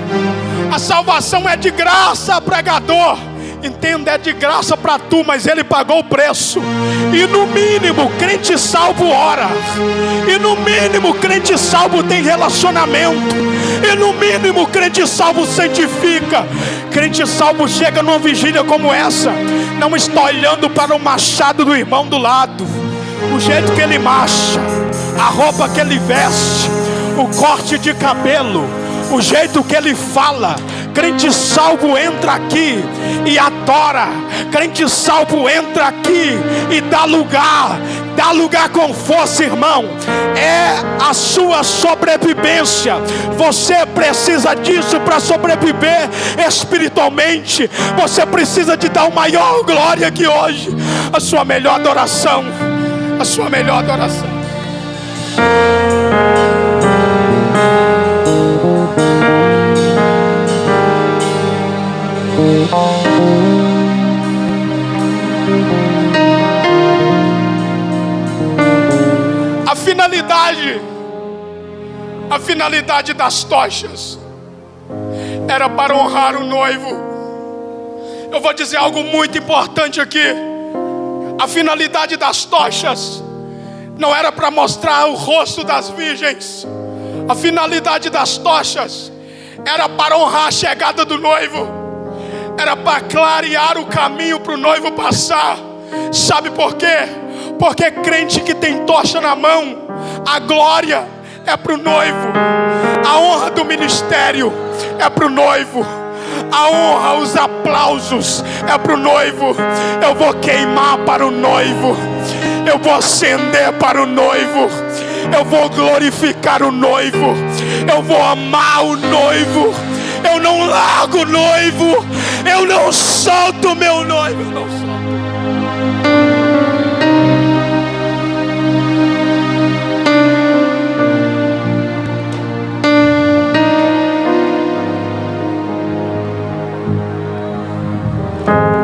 A salvação é de graça, pregador. Entenda, é de graça para tu, mas Ele pagou o preço. E no mínimo, crente salvo ora. E no mínimo, crente salvo tem relacionamento. E no mínimo, crente salvo santifica. Crente salvo chega numa vigília como essa, não está olhando para o machado do irmão do lado, o jeito que ele marcha, a roupa que ele veste, o corte de cabelo, o jeito que ele fala. Crente salvo entra aqui e adora. Crente salvo entra aqui e dá lugar com força, irmão. É a sua sobrevivência. Você precisa disso para sobreviver espiritualmente. Você precisa de dar o maior glória que hoje. A sua melhor adoração. A sua melhor adoração. A finalidade das tochas era para honrar o noivo. Eu vou dizer algo muito importante aqui. A finalidade das tochas não era para mostrar o rosto das virgens. A finalidade das tochas era para honrar a chegada do noivo. Era para clarear o caminho para o noivo passar. Sabe por quê? Porque crente que tem tocha na mão, a glória é para o noivo. A honra do ministério é para o noivo. A honra, os aplausos é para o noivo. Eu vou queimar para o noivo. Eu vou acender para o noivo. Eu vou glorificar o noivo. Eu vou amar o noivo. Eu não largo o noivo. Eu não solto o meu noivo. Eu não solto.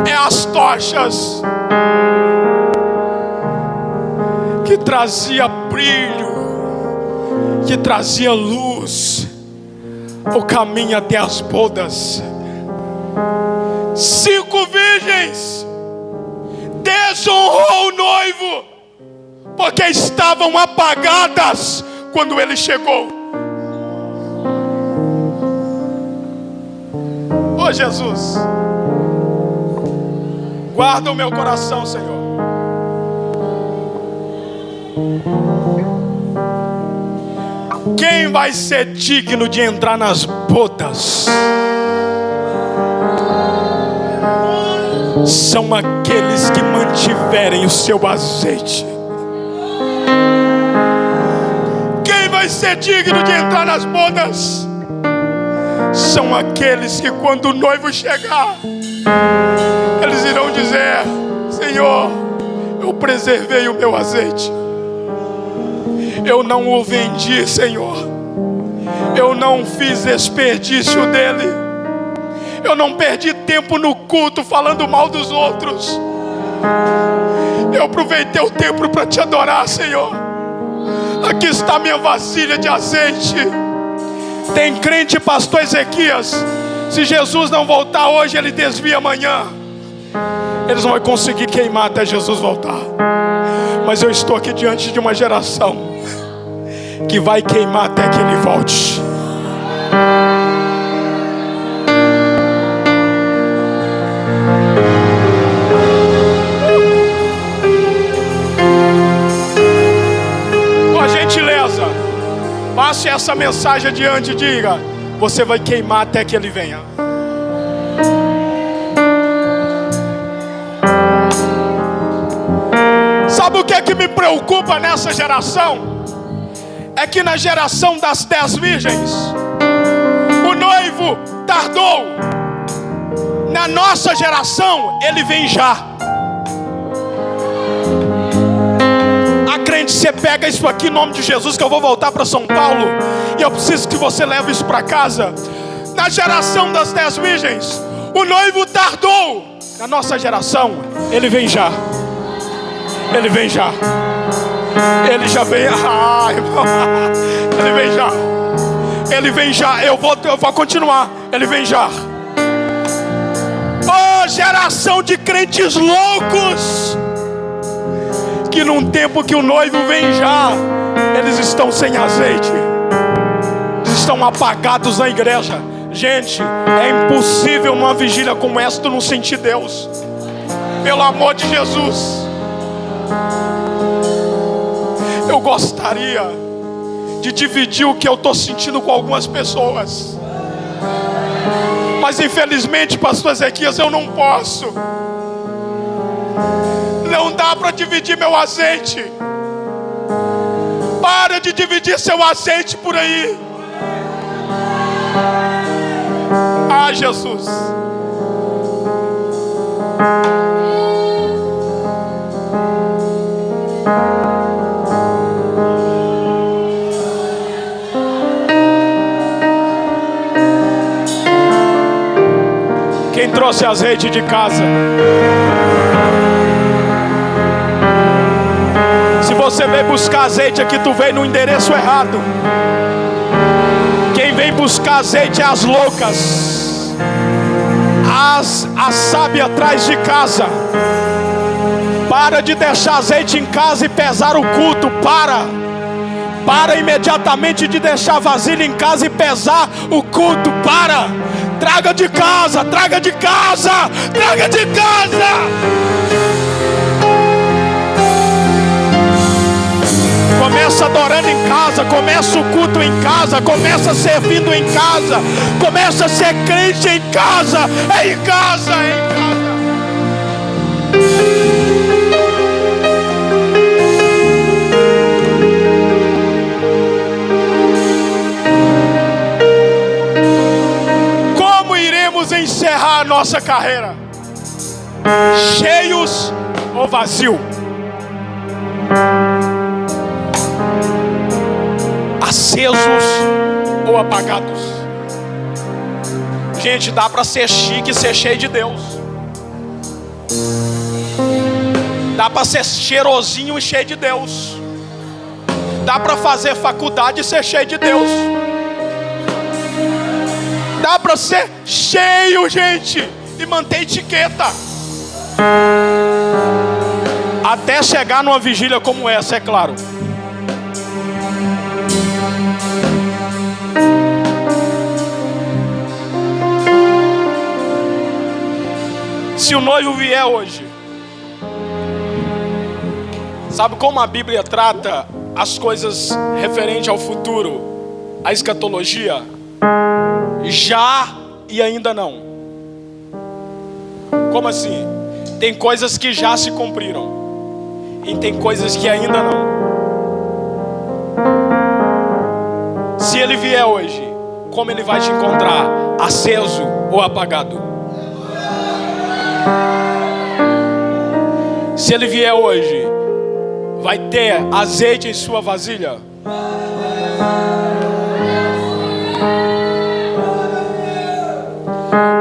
É as tochas que trazia brilho, que trazia luz, o caminho até as bodas. 5 virgens desonrou o noivo, porque estavam apagadas quando ele chegou. Oh Jesus, guarda o meu coração, Senhor. Quem vai ser digno de entrar nas bodas? São aqueles que mantiverem o seu azeite. Quem vai ser digno de entrar nas bodas? São aqueles que, quando o noivo chegar, eles irão dizer: Senhor, eu preservei o meu azeite, eu não o vendi, Senhor, eu não fiz desperdício dele, eu não perdi tempo no culto falando mal dos outros, eu aproveitei o tempo para te adorar, Senhor. Aqui está minha vasilha de azeite. Tem crente, pastor Ezequias, se Jesus não voltar hoje, ele desvia amanhã. Eles não vão conseguir queimar até Jesus voltar. Mas eu estou aqui diante de uma geração que vai queimar até que ele volte. Por gentileza, passe essa mensagem adiante e diga: você vai queimar até que ele venha. Sabe o que é que me preocupa nessa geração? É que na geração das 10 virgens, o noivo tardou. Na nossa geração, ele vem já. A crente, você pega isso aqui em nome de Jesus, que eu vou voltar para São Paulo, e eu preciso que você leve isso para casa. Na geração das 10 virgens, o noivo tardou. Na nossa geração, ele vem já. Ele vem já. Ele já vem. Ah, irmão. Ele vem já. Ele vem já. Eu vou continuar. Ele vem já. Oh, geração de crentes loucos, que num tempo que o noivo vem já, eles estão sem azeite, eles estão apagados na igreja. Gente, é impossível numa vigília como essa tu não sentir Deus. Pelo amor de Jesus. Eu gostaria de dividir o que eu estou sentindo com algumas pessoas, mas infelizmente, pastor Ezequias, eu não posso. Não dá para dividir meu azeite. Para de dividir seu azeite por aí. Ah, Jesus. Quem trouxe azeite de casa? Se você veio buscar azeite aqui, tu veio no endereço errado. Quem vem buscar azeite é as loucas, a sábia atrás de casa. Para de deixar azeite em casa e pesar o culto. Para imediatamente de deixar vasilha em casa e pesar o culto. Traga de casa, traga de casa, traga de casa. Começa adorando em casa, começa o culto em casa, começa servindo em casa, começa a ser crente em casa, é em casa, é em casa. Como iremos encerrar a nossa carreira? Cheios ou vazio? Acesos ou apagados? Gente, dá para ser chique e ser cheio de Deus. Dá para ser cheirosinho e cheio de Deus. Dá para fazer faculdade e ser cheio de Deus. Dá para ser cheio, gente, e manter etiqueta. Até chegar numa vigília como essa, é claro. Se o noivo vier hoje, sabe como a Bíblia trata as coisas referentes ao futuro, a escatologia? Já e ainda não. Como assim? Tem coisas que já se cumpriram e tem coisas que ainda não. Se ele vier hoje, como ele vai te encontrar? Aceso ou apagado? Se ele vier hoje, vai ter azeite em sua vasilha?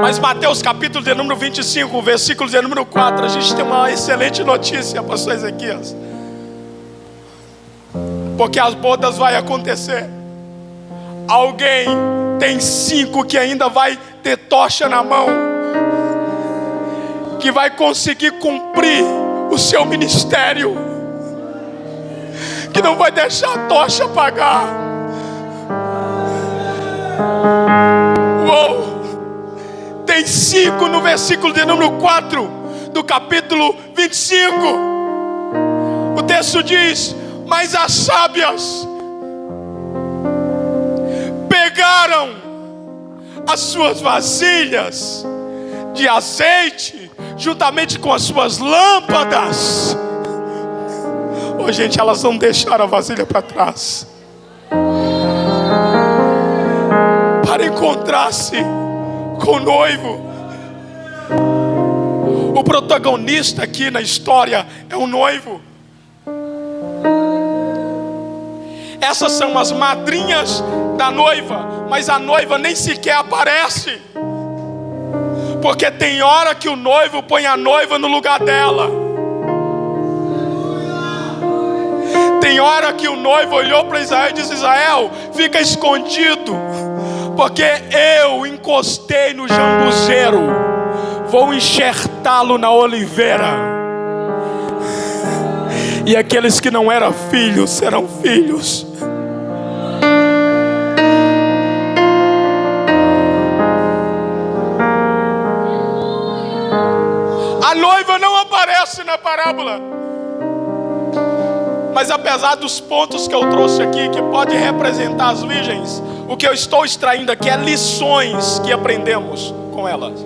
Mas Mateus capítulo de número 25, versículo de número 4, a gente tem uma excelente notícia, pastor Ezequias. Porque as bodas vai acontecer. Alguém tem 5 que ainda vai ter tocha na mão, que vai conseguir cumprir o seu ministério, que não vai deixar a tocha apagar. Uou! Tem 5 no versículo de número 4 do capítulo 25. O texto diz: mas as sábias pegaram as suas vasilhas de azeite juntamente com as suas lâmpadas. Oh, gente, elas não deixaram a vasilha para trás para encontrar-se com o noivo. O protagonista aqui na história é o noivo. Essas são as madrinhas da noiva, mas a noiva nem sequer aparece, porque tem hora que o noivo põe a noiva no lugar dela. Tem hora que o noivo olhou para Israel e disse: Israel, fica escondido, porque eu encostei no jambuzeiro, vou enxertá-lo na oliveira, e aqueles que não eram filhos serão filhos. A noiva não aparece na parábola, mas apesar dos pontos que eu trouxe aqui, que pode representar as virgens, o que eu estou extraindo aqui é lições que aprendemos com elas.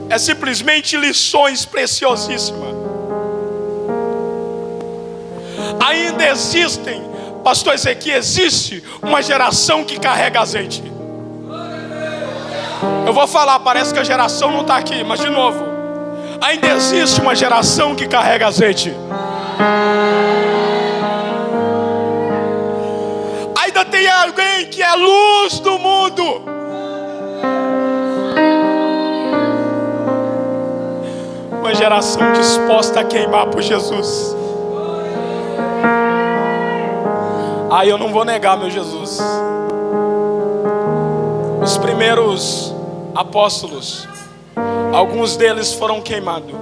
É simplesmente lições preciosíssimas. Ainda existem, pastor Ezequiel, existe uma geração que carrega azeite. Eu vou falar, parece que a geração não está aqui, mas de novo, ainda existe uma geração que carrega azeite. Ainda tem alguém que é luz do mundo. Uma geração disposta a queimar por Jesus. Eu não vou negar meu Jesus. Os primeiros apóstolos, alguns deles foram queimados.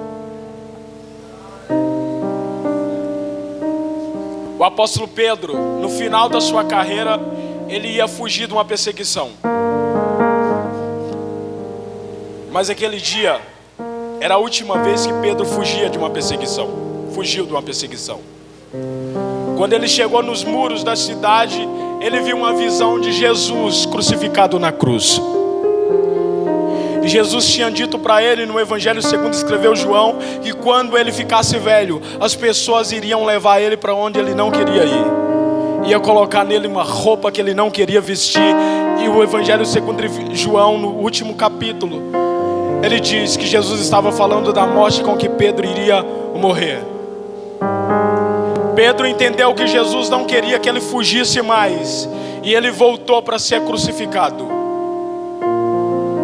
O apóstolo Pedro, no final da sua carreira, ele ia fugir de uma perseguição. Mas aquele dia era a última vez que Pedro fugia de uma perseguição. Fugiu de uma perseguição. Quando ele chegou nos muros da cidade, ele viu uma visão de Jesus crucificado na cruz. E Jesus tinha dito para ele no Evangelho segundo escreveu João, que quando ele ficasse velho, as pessoas iriam levar ele para onde ele não queria ir. Ia colocar nele uma roupa que ele não queria vestir. E o Evangelho segundo João, no último capítulo, ele diz que Jesus estava falando da morte com que Pedro iria morrer. Pedro entendeu que Jesus não queria que ele fugisse mais, e ele voltou para ser crucificado.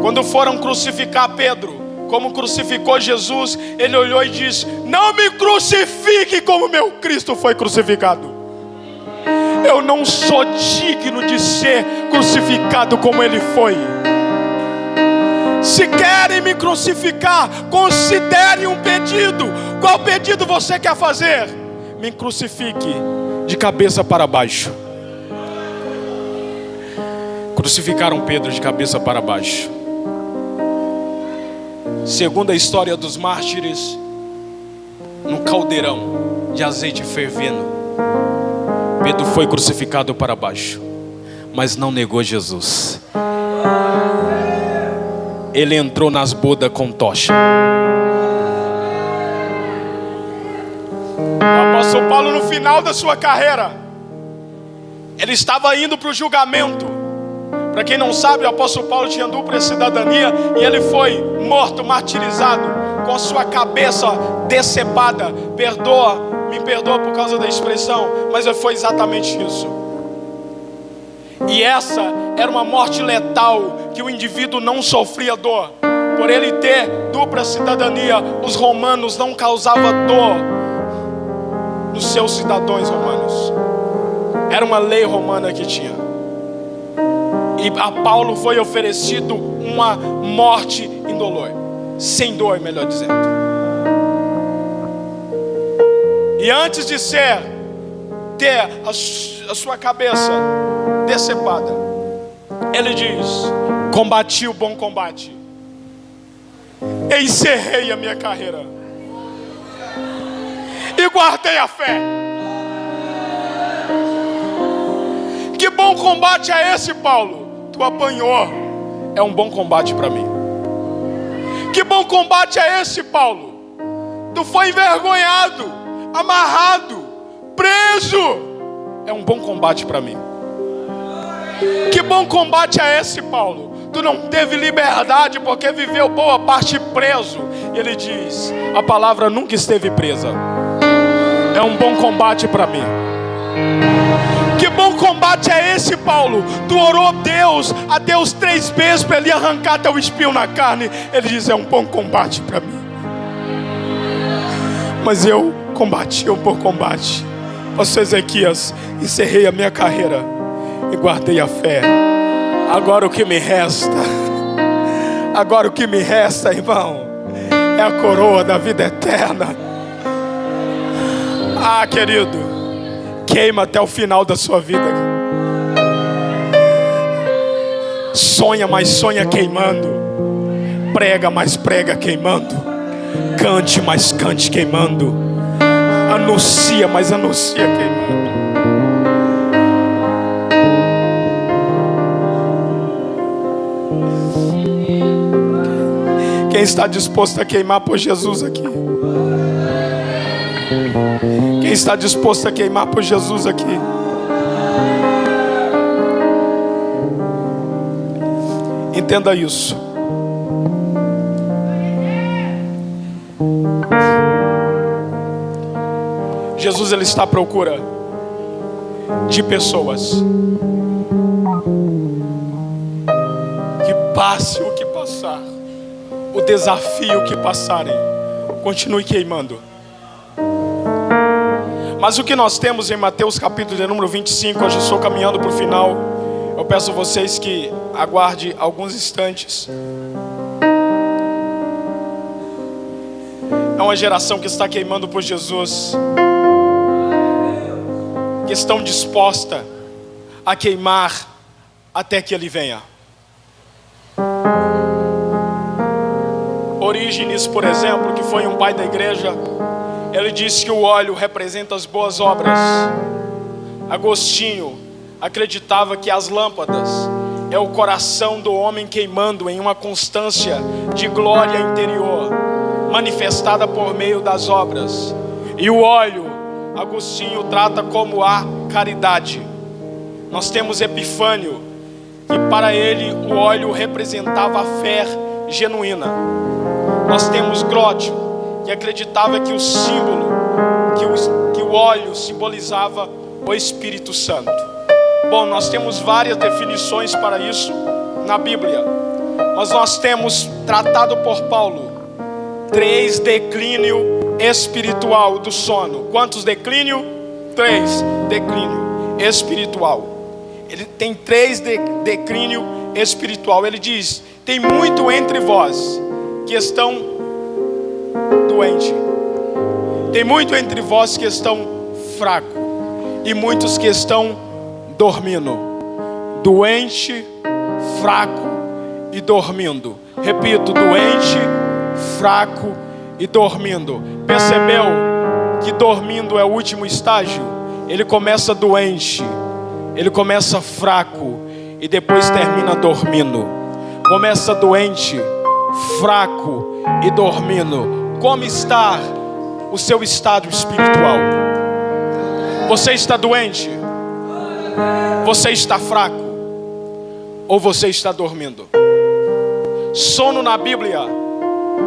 Quando foram crucificar Pedro, como crucificou Jesus, ele olhou e disse: não me crucifique como meu Cristo foi crucificado. Eu não sou digno de ser crucificado como ele foi. Se querem me crucificar, considere um pedido. Qual pedido você quer fazer? Me crucifique de cabeça para baixo. Crucificaram Pedro de cabeça para baixo. Segundo a história dos mártires, num caldeirão de azeite fervendo, Pedro foi crucificado para baixo, mas não negou Jesus. Ele entrou nas bodas com tocha. O apóstolo Paulo, no final da sua carreira, ele estava indo para o julgamento. Para quem não sabe, o apóstolo Paulo tinha dupla cidadania e ele foi morto, martirizado, com sua cabeça decepada. Me perdoa por causa da expressão, mas foi exatamente isso. E essa era uma morte letal, que o indivíduo não sofria dor. Por ele ter dupla cidadania, os romanos não causavam dor nos seus cidadãos romanos. Era uma lei romana que tinha. E a Paulo foi oferecido uma morte indolor, sem dor, melhor dizendo. E antes de ter a sua cabeça decepada, ele diz: combati o bom combate, encerrei a minha carreira e guardei a fé. Que bom combate é esse, Paulo? Tu apanhou, é um bom combate para mim. Que bom combate é esse, Paulo? Tu foi envergonhado, amarrado, preso, é um bom combate para mim. Que bom combate é esse, Paulo? Tu não teve liberdade porque viveu boa parte preso. E ele diz: a palavra nunca esteve presa, é um bom combate para mim. Que bom combate é esse, Paulo? Tu orou a Deus 3 vezes para ele arrancar teu espinho na carne. Ele diz: é um bom combate para mim. Mas eu combati um bom combate. Pastor Ezequias, encerrei a minha carreira e guardei a fé. Agora o que me resta, irmão, é a coroa da vida eterna. Ah, querido, queima até o final da sua vida. Sonha, mas sonha queimando. Prega, mas prega queimando. Cante, mas cante queimando. Anuncia, mas anuncia queimando. Quem está disposto a queimar por Jesus aqui? Quem está disposto a queimar por Jesus aqui? Entenda isso. Jesus, ele está à procura de pessoas que passe o que passar, o desafio que passarem, continue queimando. Mas o que nós temos em Mateus capítulo de número 25, hoje eu estou caminhando para o final. Eu peço a vocês que aguardem alguns instantes. É uma geração que está queimando por Jesus, que estão disposta a queimar até que Ele venha. Orígenes, por exemplo, que foi um pai da igreja, ele disse que o óleo representa as boas obras. Agostinho acreditava que as lâmpadas é o coração do homem queimando em uma constância de glória interior, manifestada por meio das obras. E o óleo, Agostinho trata como a caridade. Nós temos Epifânio, que para ele o óleo representava a fé genuína. Nós temos Glódio, que acreditava que o símbolo, que o óleo simbolizava o Espírito Santo. Bom, nós temos várias definições para isso na Bíblia, mas nós temos tratado por Paulo 3 declínio espiritual do sono. Quantos declínio? 3 declínio espiritual. Ele tem 3 declínio espiritual. Ele diz: tem muito entre vós que estão doentes. Tem muito entre vós que estão fracos. E muitos que estão dormindo. Doente, fraco e dormindo. Repito, doente, fraco e dormindo. Percebeu que dormindo é o último estágio? Ele começa doente, ele começa fraco e depois termina dormindo. Começa doente, fraco e dormindo. Como está o seu estado espiritual? Você está doente? Você está fraco? Ou você está dormindo? Sono na Bíblia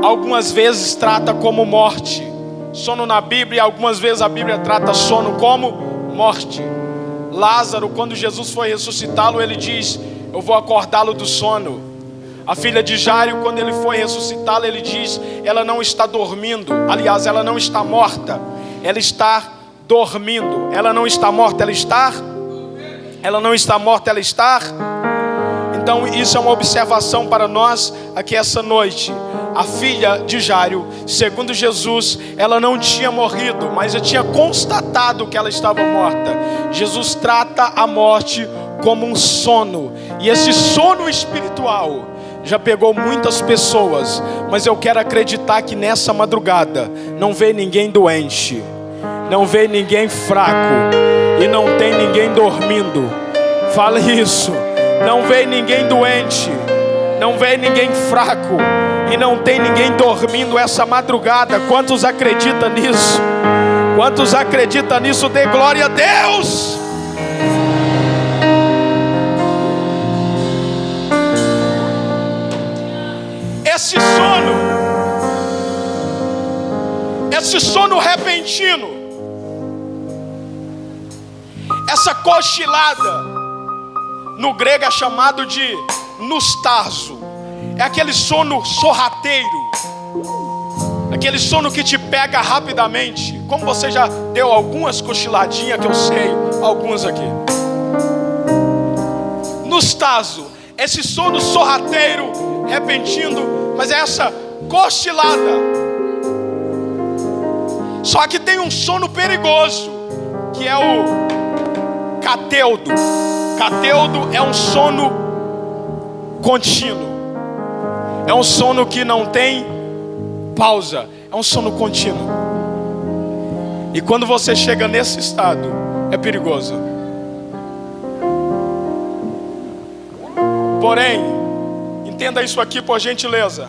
algumas vezes trata como morte. Sono na Bíblia, algumas vezes a Bíblia trata sono como morte. Lázaro, quando Jesus foi ressuscitá-lo, ele diz: eu vou acordá-lo do sono. A filha de Jairo, quando ele foi ressuscitá-la, ele diz: ela não está dormindo. Aliás, ela não está morta, ela está dormindo. Ela não está morta, ela está. Ela não está morta, ela está. Então isso é uma observação para nós aqui essa noite. A filha de Jairo, segundo Jesus, ela não tinha morrido, mas já tinha constatado que ela estava morta. Jesus trata a morte como um sono. E esse sono espiritual já pegou muitas pessoas. Mas eu quero acreditar que nessa madrugada não vê ninguém doente, não vê ninguém fraco e não tem ninguém dormindo. Fala isso. Não vê ninguém doente, não vê ninguém fraco e não tem ninguém dormindo essa madrugada. Quantos acreditam nisso? Quantos acreditam nisso? Dê glória a Deus. Esse sono repentino, essa cochilada, no grego é chamado de nostalzo. É aquele sono sorrateiro, aquele sono que te pega rapidamente. Como você já deu algumas cochiladinhas, que eu sei, algumas aqui. Nostalzo, esse sono sorrateiro, repentino, mas é essa cochilada. Só que tem um sono perigoso, que é o cateudo. Cateudo é um sono contínuo. É um sono que não tem pausa. É um sono contínuo. E quando você chega nesse estado, é perigoso. Porém, entenda isso aqui por gentileza.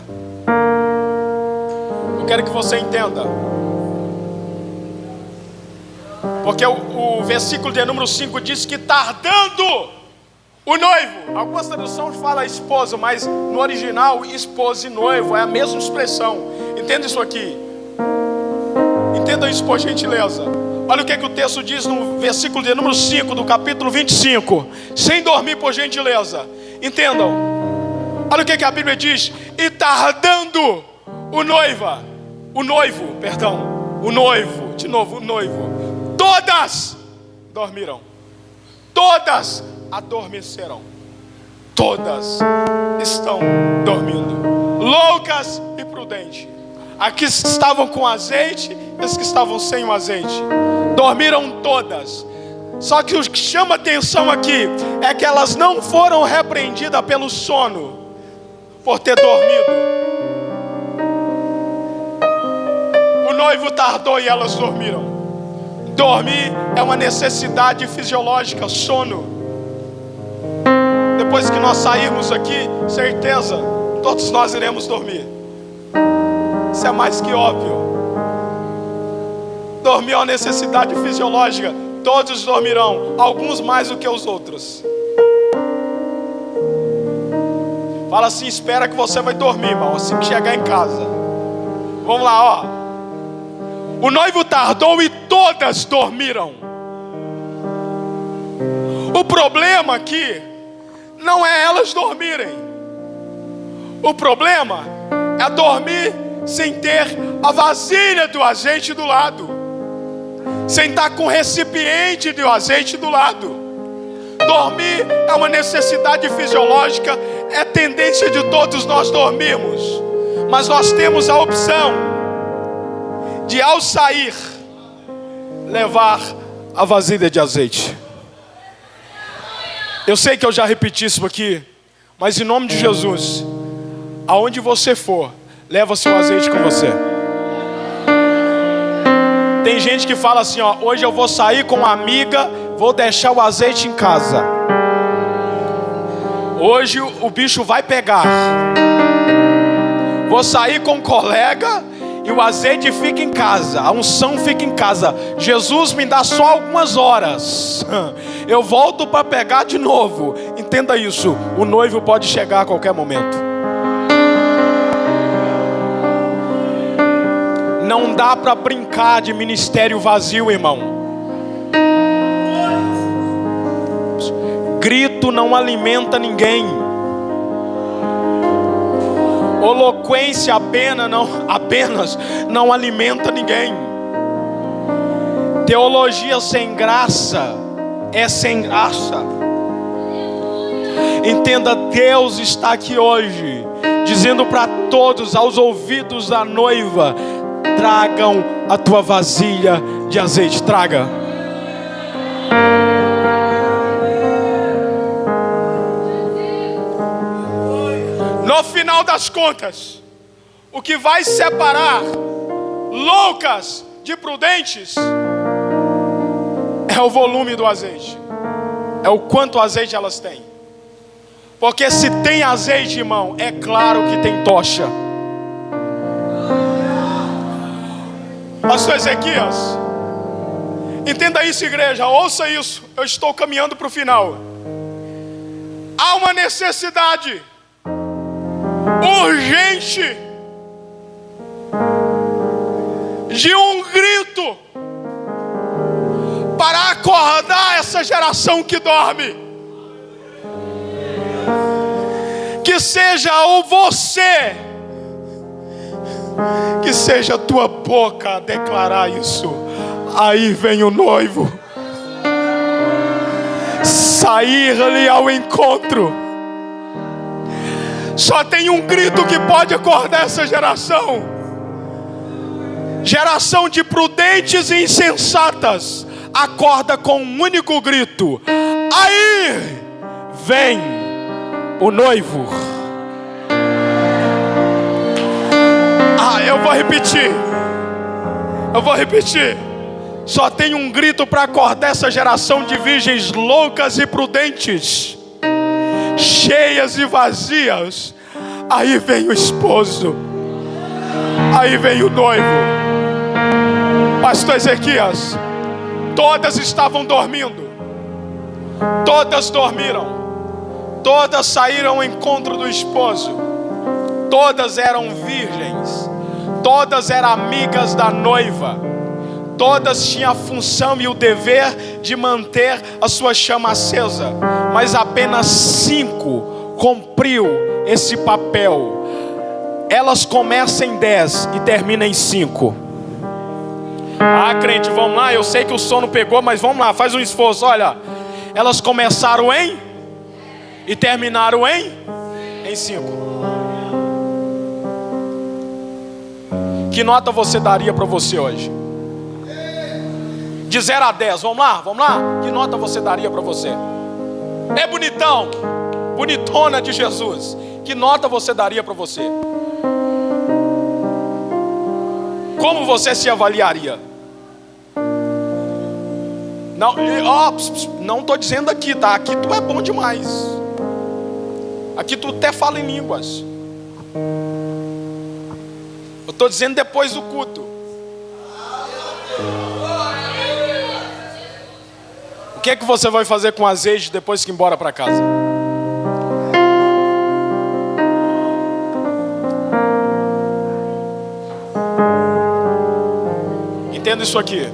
Eu quero que você entenda. Porque o versículo de número 5 diz que tardando o noivo. Algumas traduções falam esposo, mas no original esposo e noivo é a mesma expressão. Entenda isso aqui. Entenda isso por gentileza. Olha o que o texto diz no versículo de número 5 do capítulo 25. Sem dormir, por gentileza. Entendam. Olha o que a Bíblia diz. E tardando o noivo, todas dormirão, todas adormecerão, todas estão dormindo, loucas e prudentes. Aqui estavam com azeite, as que estavam sem o azeite, dormiram todas. Só que o que chama atenção aqui é que elas não foram repreendidas pelo sono, por ter dormido. O noivo tardou e elas dormiram. Dormir é uma necessidade fisiológica, sono. Depois que nós sairmos aqui, certeza, todos nós iremos dormir. Isso é mais que óbvio. Dormir é uma necessidade fisiológica. Todos dormirão, alguns mais do que os outros. Fala assim, espera que você vai dormir, irmão, assim que chegar em casa. Vamos lá, ó. O noivo tardou e todas dormiram. O problema aqui não é elas dormirem. O problema é dormir sem ter a vasilha do azeite do lado, sem estar com o recipiente do azeite do lado. Dormir é uma necessidade fisiológica, é tendência de todos nós dormirmos. Mas nós temos a opção de, ao sair, levar a vasilha de azeite. Eu sei que eu já repeti isso aqui, mas em nome de Jesus, aonde você for, leva seu azeite com você. Tem gente que fala assim, ó, hoje eu vou sair com uma amiga, vou deixar o azeite em casa. Hoje o bicho vai pegar. Vou sair com um colega e o azeite fica em casa, a unção fica em casa. Jesus me dá só algumas horas, eu volto para pegar de novo. Entenda isso, o noivo pode chegar a qualquer momento. Não dá para brincar de ministério vazio, irmão. Grito não alimenta ninguém. Eloquência apenas não alimenta ninguém. Teologia sem graça é sem graça. Entenda, Deus está aqui hoje dizendo para todos, aos ouvidos da noiva: tragam a tua vasilha de azeite, traga. No final das contas, o que vai separar loucas de prudentes é o volume do azeite, é o quanto azeite elas têm. Porque se tem azeite, irmão, é claro que tem tocha. Pastor Ezequias, entenda isso, igreja, ouça isso, eu estou caminhando para o final. Há uma necessidade urgente de um grito para acordar essa geração que dorme. Que seja o você, que seja a tua boca a declarar isso. Aí vem o noivo, sair-lhe ao encontro. Só tem um grito que pode acordar essa geração. Geração de prudentes e insensatas acorda com um único grito: aí vem o noivo. Eu vou repetir. Só tem um grito para acordar essa geração de virgens loucas e prudentes, cheias e vazias. Aí vem o esposo, aí vem o noivo. Pastor Ezequias, todas estavam dormindo, todas dormiram, todas saíram ao encontro do esposo, todas eram virgens, todas eram amigas da noiva, todas tinham a função e o dever de manter a sua chama acesa, mas apenas 5 cumpriu esse papel. Elas começam em 10 e terminam em 5. Ah, crente, vamos lá, eu sei que o sono pegou, mas vamos lá, faz um esforço. Olha, elas começaram em e terminaram em 5. Que nota você daria para você hoje? De 0 a 10, vamos lá? Que nota você daria para você? É bonitão, bonitona de Jesus. Que nota você daria para você? Como você se avaliaria? Não estou dizendo aqui, tá? Aqui tu é bom demais. Aqui tu até fala em línguas. Eu estou dizendo depois do culto. O que é que você vai fazer com azeite depois que ir embora para casa? Entenda isso aqui.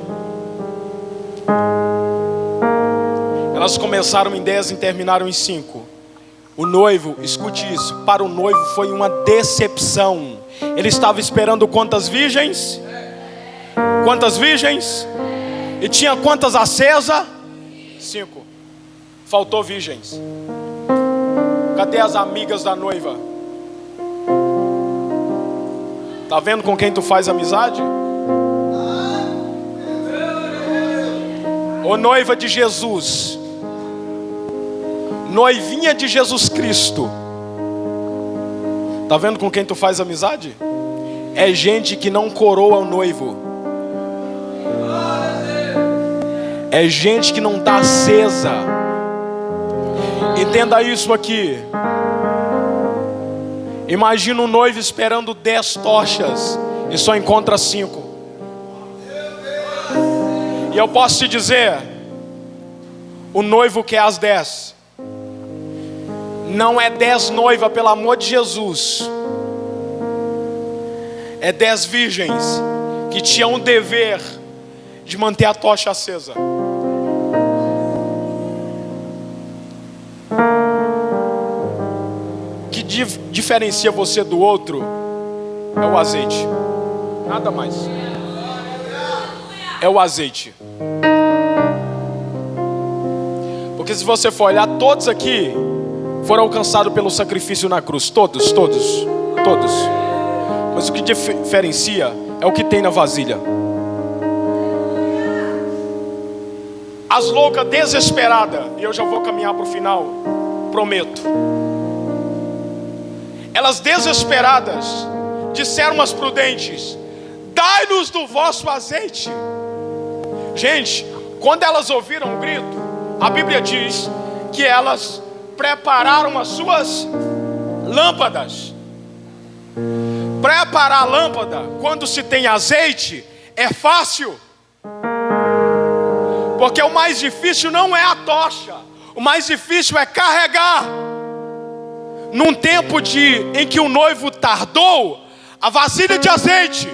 Elas começaram em 10 e terminaram em 5. O noivo, escute isso, para o noivo foi uma decepção. Ele estava esperando quantas virgens? Quantas virgens? E tinha quantas acesas? 5. Faltou virgens. Cadê as amigas da noiva? Tá vendo com quem tu faz amizade? Ô noiva de Jesus, noivinha de Jesus Cristo, tá vendo com quem tu faz amizade? É gente que não coroa o noivo. É gente que não está acesa. Entenda isso aqui. Imagina um noivo esperando 10 tochas e só encontra 5. E eu posso te dizer, o noivo quer as 10. Não é 10 noivas, pelo amor de Jesus. É 10 virgens que tinham o dever de manter a tocha acesa. O que diferencia você do outro é o azeite. Nada mais. É o azeite. Porque se você for olhar, todos aqui foram alcançados pelo sacrifício na cruz. Todos. Mas o que diferencia é o que tem na vasilha. As loucas desesperadas, e eu já vou caminhar para o final, prometo. Elas desesperadas disseram umas prudentes: dai-nos do vosso azeite. Gente, quando elas ouviram um grito, a Bíblia diz que elas prepararam as suas lâmpadas. Preparar a lâmpada, quando se tem azeite, é fácil. Porque o mais difícil não é a tocha, o mais difícil é carregar. Num tempo em que o noivo tardou, a vasilha de azeite.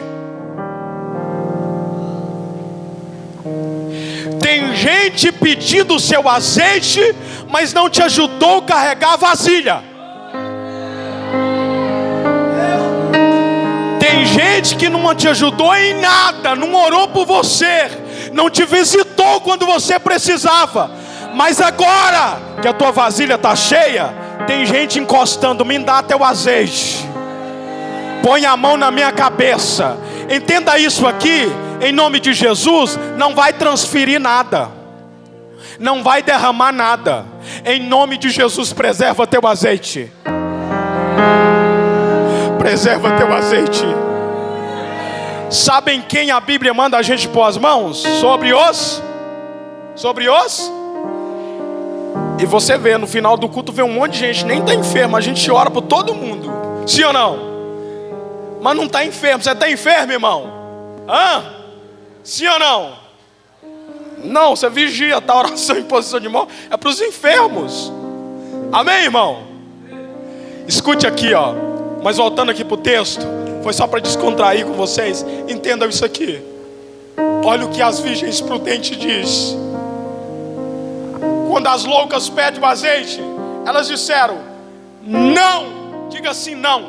Tem gente pedindo o seu azeite, mas não te ajudou a carregar a vasilha. Tem gente que não te ajudou em nada, não orou por você, não te visitou quando você precisava. Mas agora que a tua vasilha está cheia, tem gente encostando: me dá teu azeite, põe a mão na minha cabeça. Entenda isso aqui, em nome de Jesus. Não vai transferir nada, não vai derramar nada. Em nome de Jesus, preserva teu azeite. Preserva teu azeite. Sabem quem a Bíblia manda a gente pôr as mãos? Sobre os. E você vê, no final do culto, vê um monte de gente, nem está enfermo. A gente ora por todo mundo. Sim ou não? Mas não está enfermo. Você está enfermo, irmão? Sim ou não? Não, você vigia, tá? Oração em posição de mão é para os enfermos. Amém, irmão? Escute aqui, ó. Mas voltando aqui para o texto, foi só para descontrair com vocês. Entendam isso aqui. Olha o que as virgens prudentes diz. Quando as loucas pedem o azeite, elas disseram: não. Diga assim: não.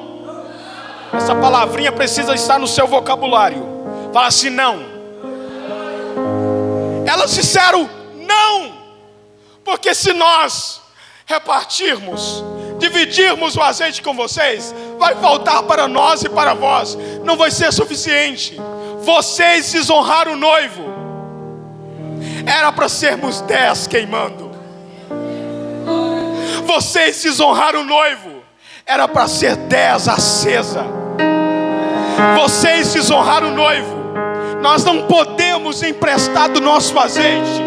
Essa palavrinha precisa estar no seu vocabulário. Fala assim: não. Elas disseram: não. Porque se nós repartirmos, dividirmos o azeite com vocês, vai faltar para nós e para vós. Não vai ser suficiente. Vocês desonraram o noivo. Era para sermos 10 queimando. Vocês desonraram o noivo. Era para ser 10 acesa. Vocês desonraram o noivo. Nós não podemos emprestar do nosso azeite.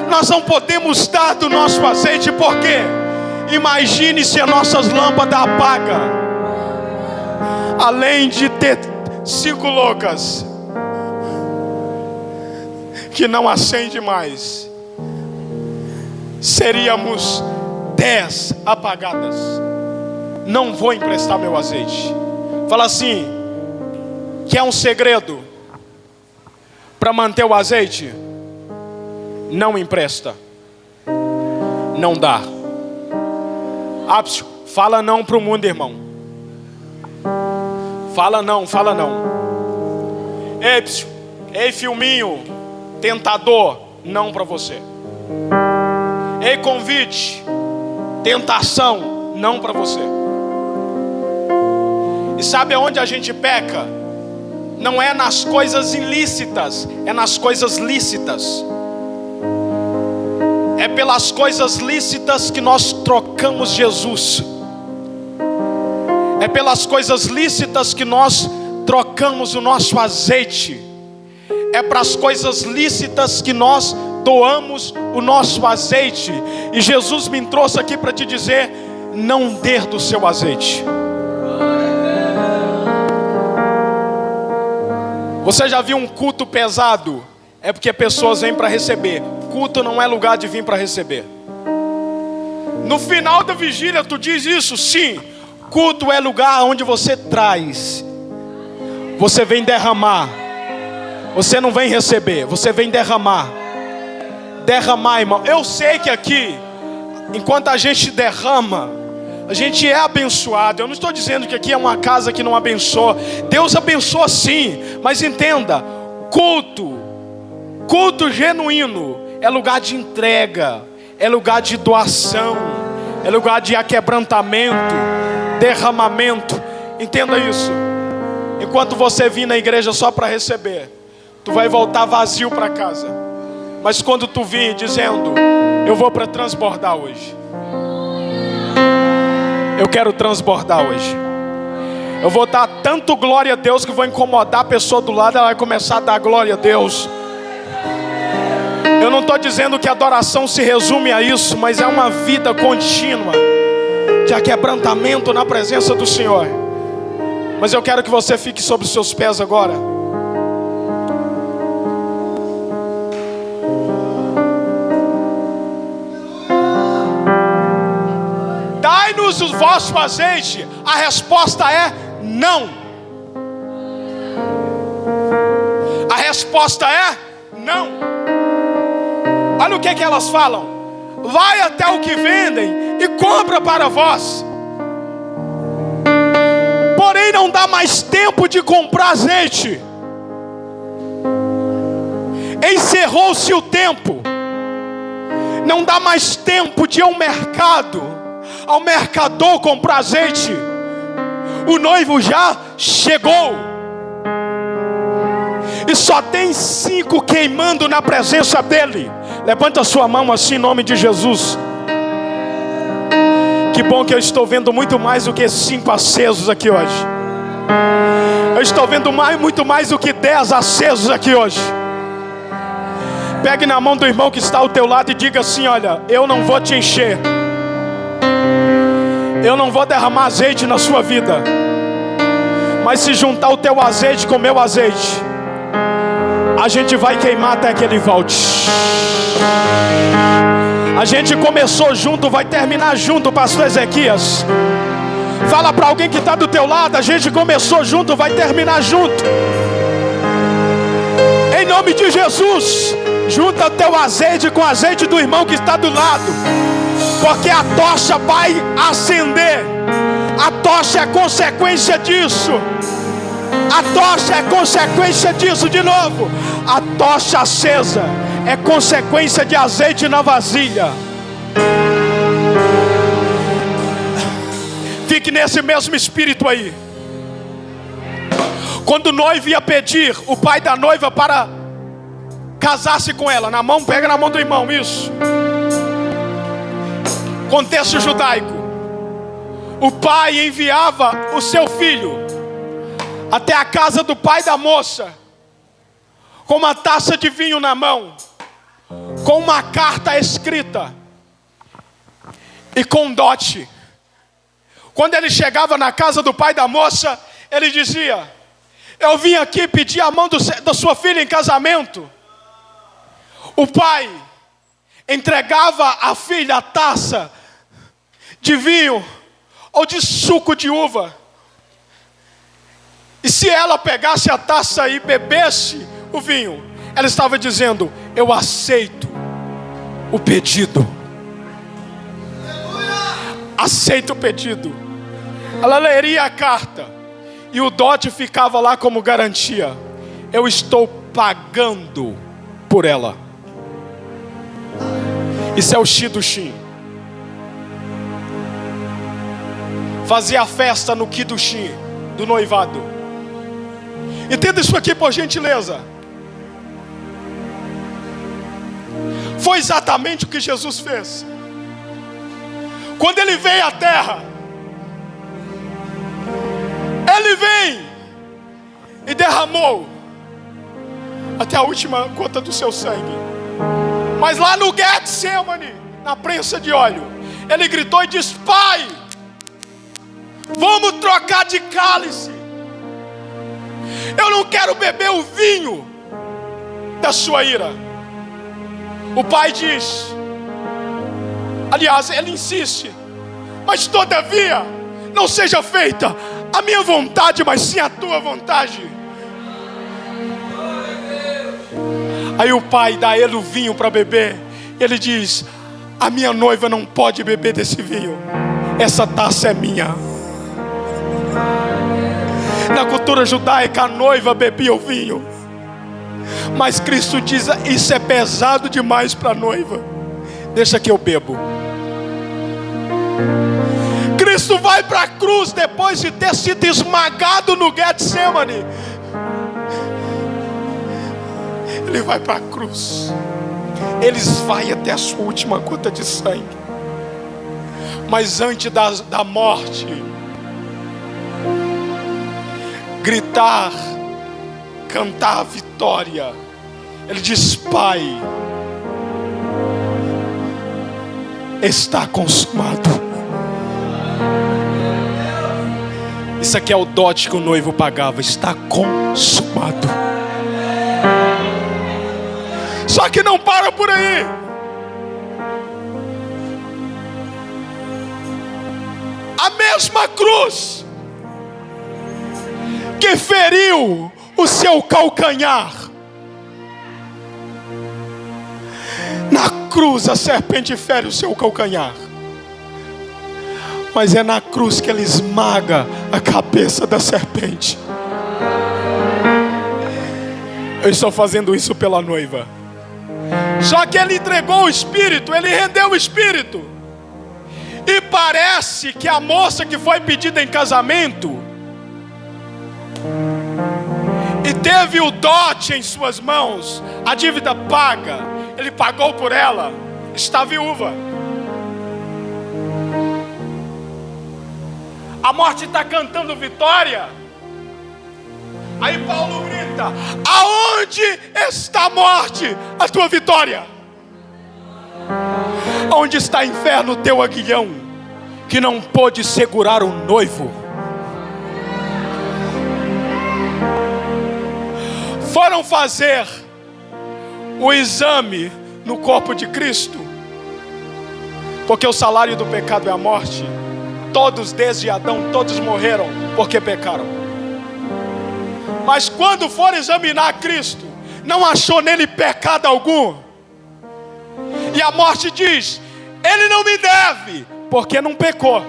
Nós não podemos dar do nosso azeite. Por quê? Imagine se as nossas lâmpadas apagam. Além de ter 5 loucas que não acende mais, seríamos 10 apagadas. Não vou emprestar meu azeite. Fala assim: quer um segredo para manter o azeite? Não empresta, não dá. Fala não para o mundo, irmão. Fala não. Ei, filminho tentador, não para você. Ei, convite, tentação, não para você. E sabe aonde a gente peca? Não é nas coisas ilícitas, é nas coisas lícitas. É pelas coisas lícitas que nós trocamos Jesus. É pelas coisas lícitas que nós trocamos o nosso azeite. É para as coisas lícitas que nós doamos o nosso azeite. E Jesus me trouxe aqui para te dizer: não dê do seu azeite. Você já viu um culto pesado? É porque pessoas vêm para receber. Culto não é lugar de vir para receber. No final da vigília tu diz isso? Sim. Culto é lugar onde você traz. Você vem derramar. Você não vem receber, você vem derramar. Derramar, irmão. Eu sei que aqui, enquanto a gente derrama, a gente é abençoado. Eu não estou dizendo que aqui é uma casa que não abençoa. Deus abençoa sim. Mas entenda, culto genuíno é lugar de entrega, é lugar de doação, é lugar de aquebrantamento, derramamento. Entenda isso. Enquanto você vir na igreja só para receber, tu vai voltar vazio para casa. Mas quando tu vir dizendo: eu vou para transbordar hoje, eu quero transbordar hoje, eu vou dar tanto glória a Deus que vou incomodar a pessoa do lado. Ela vai começar a dar glória a Deus. Eu não estou dizendo que a adoração se resume a isso, mas é uma vida contínua de aquebrantamento na presença do Senhor. Mas eu quero que você fique sobre os seus pés agora. Dai-nos o vosso azeite. A resposta é não. A resposta é não. Olha o que elas falam: vai até o que vendem e compra para vós. Porém não dá mais tempo de comprar azeite. Encerrou-se o tempo. Não dá mais tempo de ir ao mercado, ao mercador comprar azeite. O noivo já chegou. E só tem 5 queimando na presença dele. Levanta a sua mão assim em nome de Jesus. Que bom que eu estou vendo muito mais do que 5 acesos aqui hoje. Eu estou vendo muito mais do que 10 acesos aqui hoje. Pegue na mão do irmão que está ao teu lado e diga assim: olha, eu não vou te encher, eu não vou derramar azeite na sua vida, mas se juntar o teu azeite com o meu azeite, a gente vai queimar até que ele volte. A gente começou junto, vai terminar junto, pastor Ezequias. Fala para alguém que está do teu lado: a gente começou junto, vai terminar junto. Em nome de Jesus, junta teu azeite com o azeite do irmão que está do lado, porque a tocha vai acender. A tocha é consequência disso. A tocha é consequência disso. De novo, a tocha acesa é consequência de azeite na vasilha. Fique nesse mesmo espírito aí. Quando o noivo ia pedir o pai da noiva para casar-se com ela, na mão, pega na mão do irmão, isso. Contexto judaico. O pai enviava o seu filho até a casa do pai da moça, com uma taça de vinho na mão, com uma carta escrita e com um dote. Quando ele chegava na casa do pai da moça, ele dizia: eu vim aqui pedir a mão da sua filha em casamento. O pai entregava à filha a taça de vinho ou de suco de uva. E se ela pegasse a taça e bebesse o vinho, ela estava dizendo: eu aceito o pedido. Aceita o pedido. Ela leria a carta e o dote ficava lá como garantia: eu estou pagando por ela. Isso é o Kiddushim. Fazia a festa no Kiddushim do noivado. Entenda isso aqui, por gentileza. Foi exatamente o que Jesus fez. Quando ele veio à terra, ele vem e derramou até a última gota do seu sangue. Mas lá no Getsemane, na prensa de óleo, ele gritou e disse: Pai, vamos trocar de cálice. Eu não quero beber o vinho da sua ira. O pai diz, aliás, ele insiste: mas todavia, não seja feita a minha vontade, mas sim a tua vontade. Aí o pai dá a ele o vinho para beber. Ele diz: a minha noiva não pode beber desse vinho. Essa taça é minha. Na cultura judaica, a noiva bebia o vinho. Mas Cristo diz: isso é pesado demais para a noiva. Deixa que eu bebo. Cristo vai para a cruz depois de ter sido esmagado no Getsemane. Ele vai para a cruz. Ele vai até a sua última gota de sangue. Mas antes da morte, gritar, cantar a vitória, ele diz: Pai, está consumado. Isso aqui é o dote que o noivo pagava. Está consumado. Só que não para por aí. A mesma cruz que feriu o seu calcanhar, na cruz a serpente fere o seu calcanhar. Mas é na cruz que ele esmaga a cabeça da serpente. Eu estou fazendo isso pela noiva. Só que ele entregou o Espírito, ele rendeu o Espírito. E parece que a moça que foi pedida em casamento e teve o dote em suas mãos, a dívida paga, ele pagou por ela, está viúva. A morte está cantando vitória. Aí Paulo grita: aonde está a morte, a tua vitória? Onde está, inferno, o teu aguilhão, que não pôde segurar o noivo? Foram fazer o exame no corpo de Cristo, porque o salário do pecado é a morte. Todos desde Adão, todos morreram porque pecaram. Mas quando for examinar Cristo, não achou nele pecado algum. E a morte diz: ele não me deve, porque não pecou.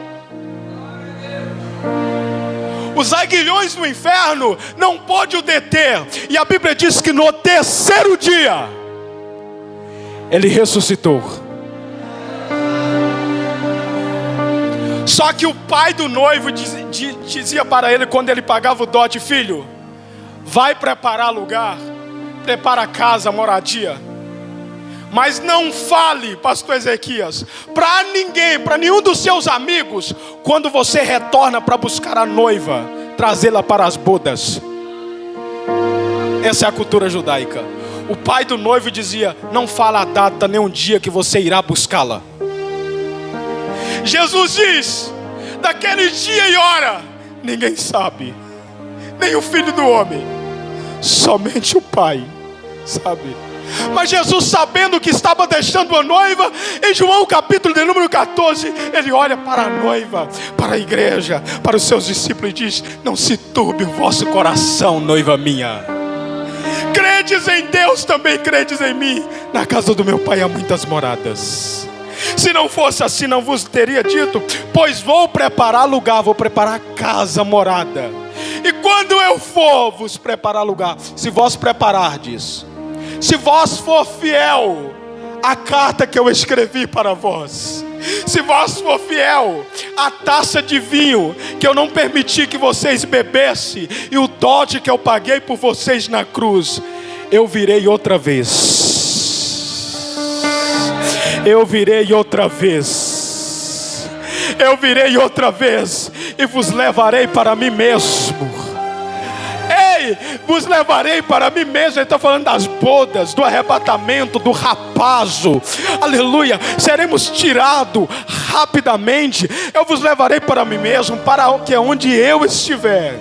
Os aguilhões do inferno não pôde o deter. E a Bíblia diz que no terceiro dia ele ressuscitou. Só que o pai do noivo dizia para ele, quando ele pagava o dote: filho, vai preparar lugar, prepara a casa, moradia. Mas não fale, pastor Ezequias, para ninguém, para nenhum dos seus amigos, quando você retorna para buscar a noiva, trazê-la para as bodas. Essa é a cultura judaica. O pai do noivo dizia: não fala a data nem um dia que você irá buscá-la. Jesus diz: daquele dia e hora ninguém sabe, nem o filho do homem, somente o pai sabe. Mas Jesus, sabendo que estava deixando a noiva, em João capítulo de número 14, ele olha para a noiva, para a igreja, para os seus discípulos e diz: não se turbe o vosso coração, noiva minha. Credes em Deus, também credes em mim. Na casa do meu pai há muitas moradas. Se não fosse assim, não vos teria dito, pois vou preparar lugar, vou preparar casa, morada. E quando eu for vos preparar lugar, se vós preparardes, se vós for fiel a carta que eu escrevi para vós. Se vós for fiel, a taça de vinho que eu não permiti que vocês bebessem, e o dote que eu paguei por vocês na cruz, eu virei outra vez. Eu virei outra vez. Eu virei outra vez e vos levarei para mim mesmo. Ei, vos levarei para mim mesmo. Ele está falando das bodas, do arrebatamento, do rapazo. Aleluia. Seremos tirados rapidamente. Eu vos levarei para mim mesmo, para que onde eu estiver,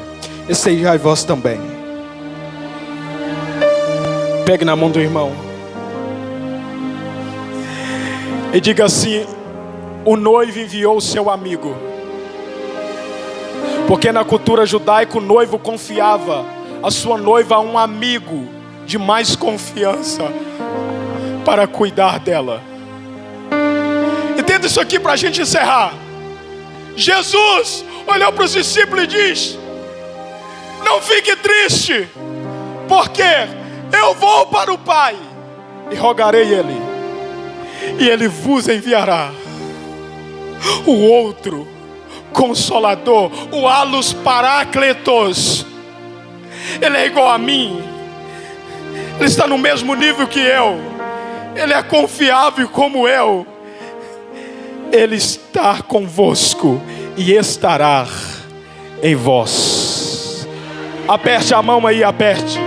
estejais vós também. Pegue na mão do irmão e diga assim: o noivo enviou o seu amigo. Porque na cultura judaica o noivo confiava a sua noiva a um amigo de mais confiança para cuidar dela. Entenda isso aqui para a gente encerrar. Jesus olhou para os discípulos e diz: não fique triste, porque eu vou para o Pai e rogarei Ele, e Ele vos enviará o outro Consolador, o Allos Parácletos. Ele é igual a mim, Ele está no mesmo nível que eu, Ele é confiável como eu. Ele está convosco e estará em vós. Aperte a mão aí, aperte.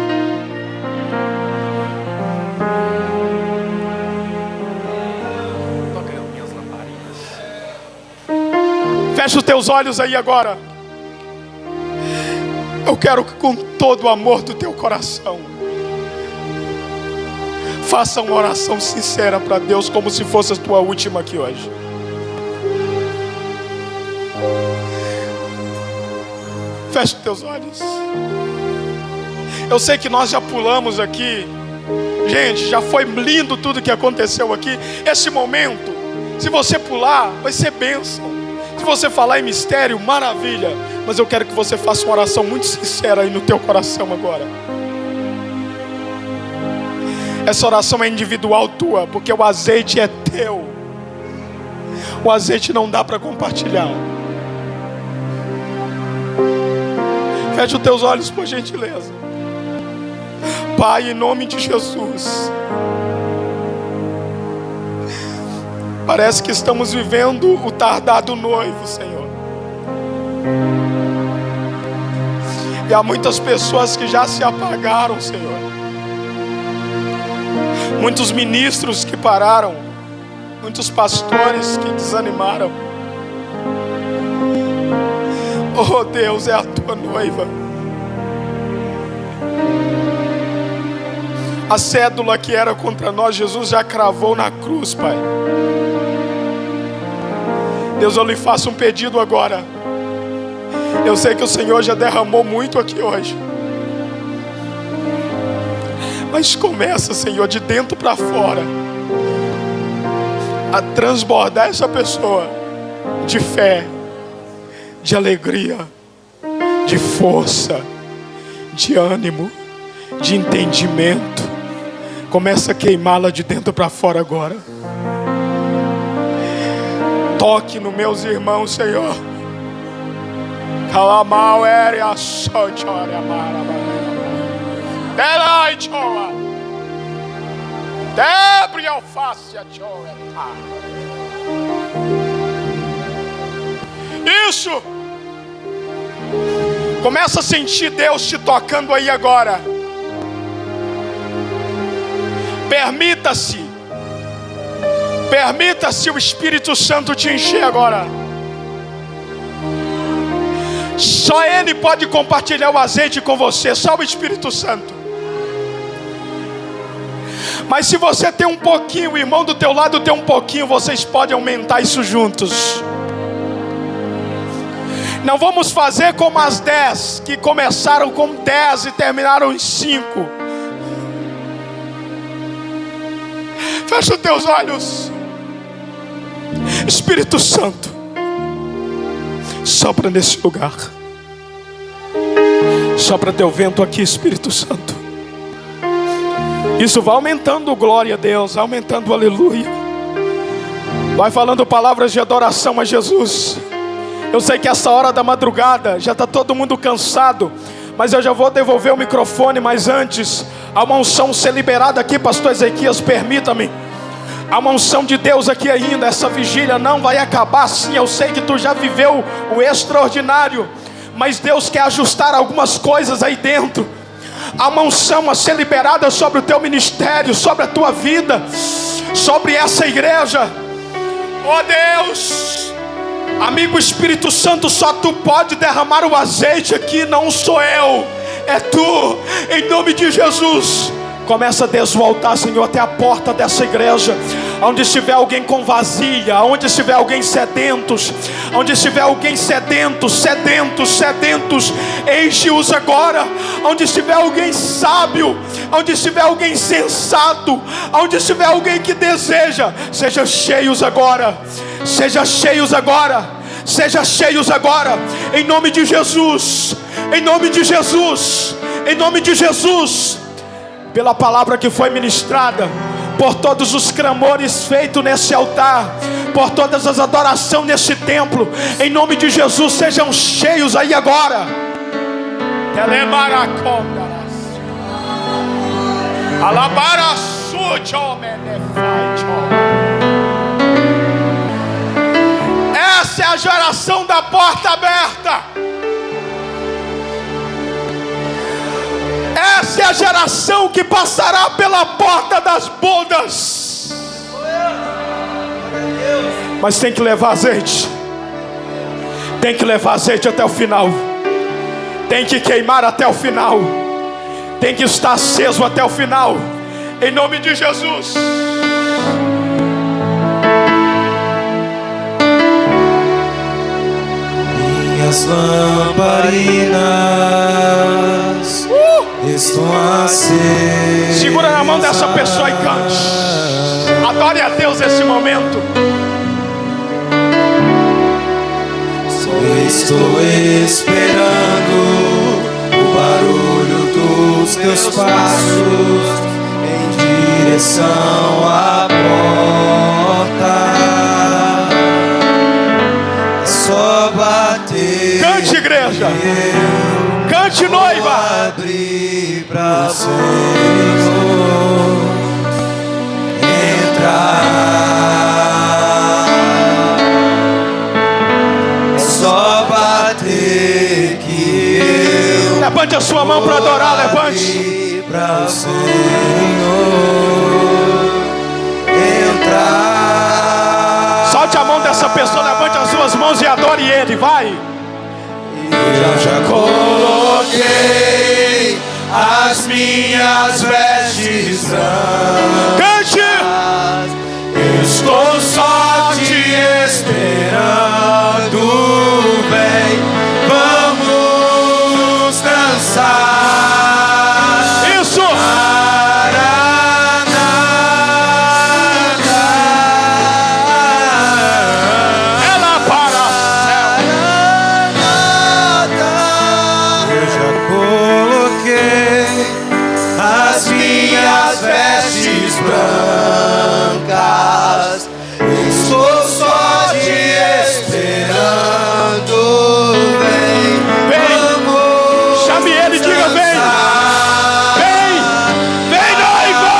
Fecha os teus olhos aí agora. Eu quero que com todo o amor do teu coração faça uma oração sincera para Deus, como se fosse a tua última aqui hoje. Fecha os teus olhos. Eu sei que nós já pulamos aqui. Gente, já foi lindo tudo que aconteceu aqui. Esse momento, se você pular, vai ser bênção. Se você falar em mistério, maravilha. Mas eu quero que você faça uma oração muito sincera aí no teu coração agora. Essa oração é individual tua, porque o azeite é teu. O azeite não dá para compartilhar. Feche os teus olhos, por gentileza. Pai, em nome de Jesus, parece que estamos vivendo o tardado noivo, Senhor. E há muitas pessoas que já se apagaram, Senhor. Muitos ministros que pararam. Muitos pastores que desanimaram. Oh Deus, é a tua noiva. A cédula que era contra nós, Jesus já cravou na cruz, Pai. Deus, eu lhe faço um pedido agora. Eu sei que o Senhor já derramou muito aqui hoje, mas começa, Senhor, de dentro para fora, a transbordar essa pessoa de fé, de alegria, de força, de ânimo, de entendimento. Começa a queimá-la de dentro para fora agora. Toque nos meus irmãos, Senhor. Calamau ere a sochora maraba. Delai choa. Debre alface a choa. Isso. Começa a sentir Deus te tocando aí agora. Permita-se o Espírito Santo te encher agora. Só Ele pode compartilhar o azeite com você, só o Espírito Santo. Mas se você tem um pouquinho, o irmão do teu lado tem um pouquinho, vocês podem aumentar isso juntos. Não vamos fazer como as 10, que começaram com 10 e terminaram em 5. Fecha os teus olhos. Espírito Santo, sopra nesse lugar. Sopra teu vento aqui, Espírito Santo. Isso vai aumentando o glória a Deus, vai aumentando o aleluia. Vai falando palavras de adoração a Jesus. Eu sei que essa hora da madrugada já está todo mundo cansado, mas eu já vou devolver o microfone. Mas antes, há uma unção ser liberada aqui, pastor Ezequias, permita-me. Há uma unção de Deus aqui ainda. Essa vigília não vai acabar assim. Eu sei que tu já viveu o extraordinário, mas Deus quer ajustar algumas coisas aí dentro. Há uma unção a ser liberada sobre o teu ministério, sobre a tua vida, sobre essa igreja. Oh Deus, amigo Espírito Santo, só tu pode derramar o azeite aqui, não sou eu, é tu, em nome de Jesus. Começa a desvoltar, Senhor, até a porta dessa igreja. Onde estiver alguém com vazia, onde estiver alguém sedentos, onde estiver alguém sedentos, enche-os agora. Onde estiver alguém sábio, onde estiver alguém sensato, onde estiver alguém que deseja, seja cheios agora, seja cheios agora, seja cheios agora, em nome de Jesus, em nome de Jesus, em nome de Jesus. Pela palavra que foi ministrada, por todos os clamores feitos nesse altar, por todas as adorações nesse templo, em nome de Jesus, sejam cheios aí agora. Essa é a geração da porta aberta. Essa é a geração que passará pela porta das bodas. Mas tem que levar azeite. Tem que levar azeite até o final. Tem que queimar até o final. Tem que estar aceso até o final. Em nome de Jesus. Minhas lamparinas estão acesas. Segura na mão dessa pessoa e cante. Adore a Deus nesse momento. Estou esperando o barulho dos teus passos em direção à porta. É só bater. Cante, igreja. Cante, noiva. Abrir pra Senhor entrar. É só bater que eu. Levante a sua mão para adorar, levante. Pra Senhor entrar. Solte a mão dessa pessoa, levante as suas mãos e adore Ele, vai. Eu já coloquei as minhas vestes brancas. Cante! Estou só te esperando, vem, vamos dançar. Isso! Ela para Eu já coloquei as minhas vestes brancas. Estou só te esperando, vem, vamos. Chame Ele e diga: vem! Vem! Vem, noiva!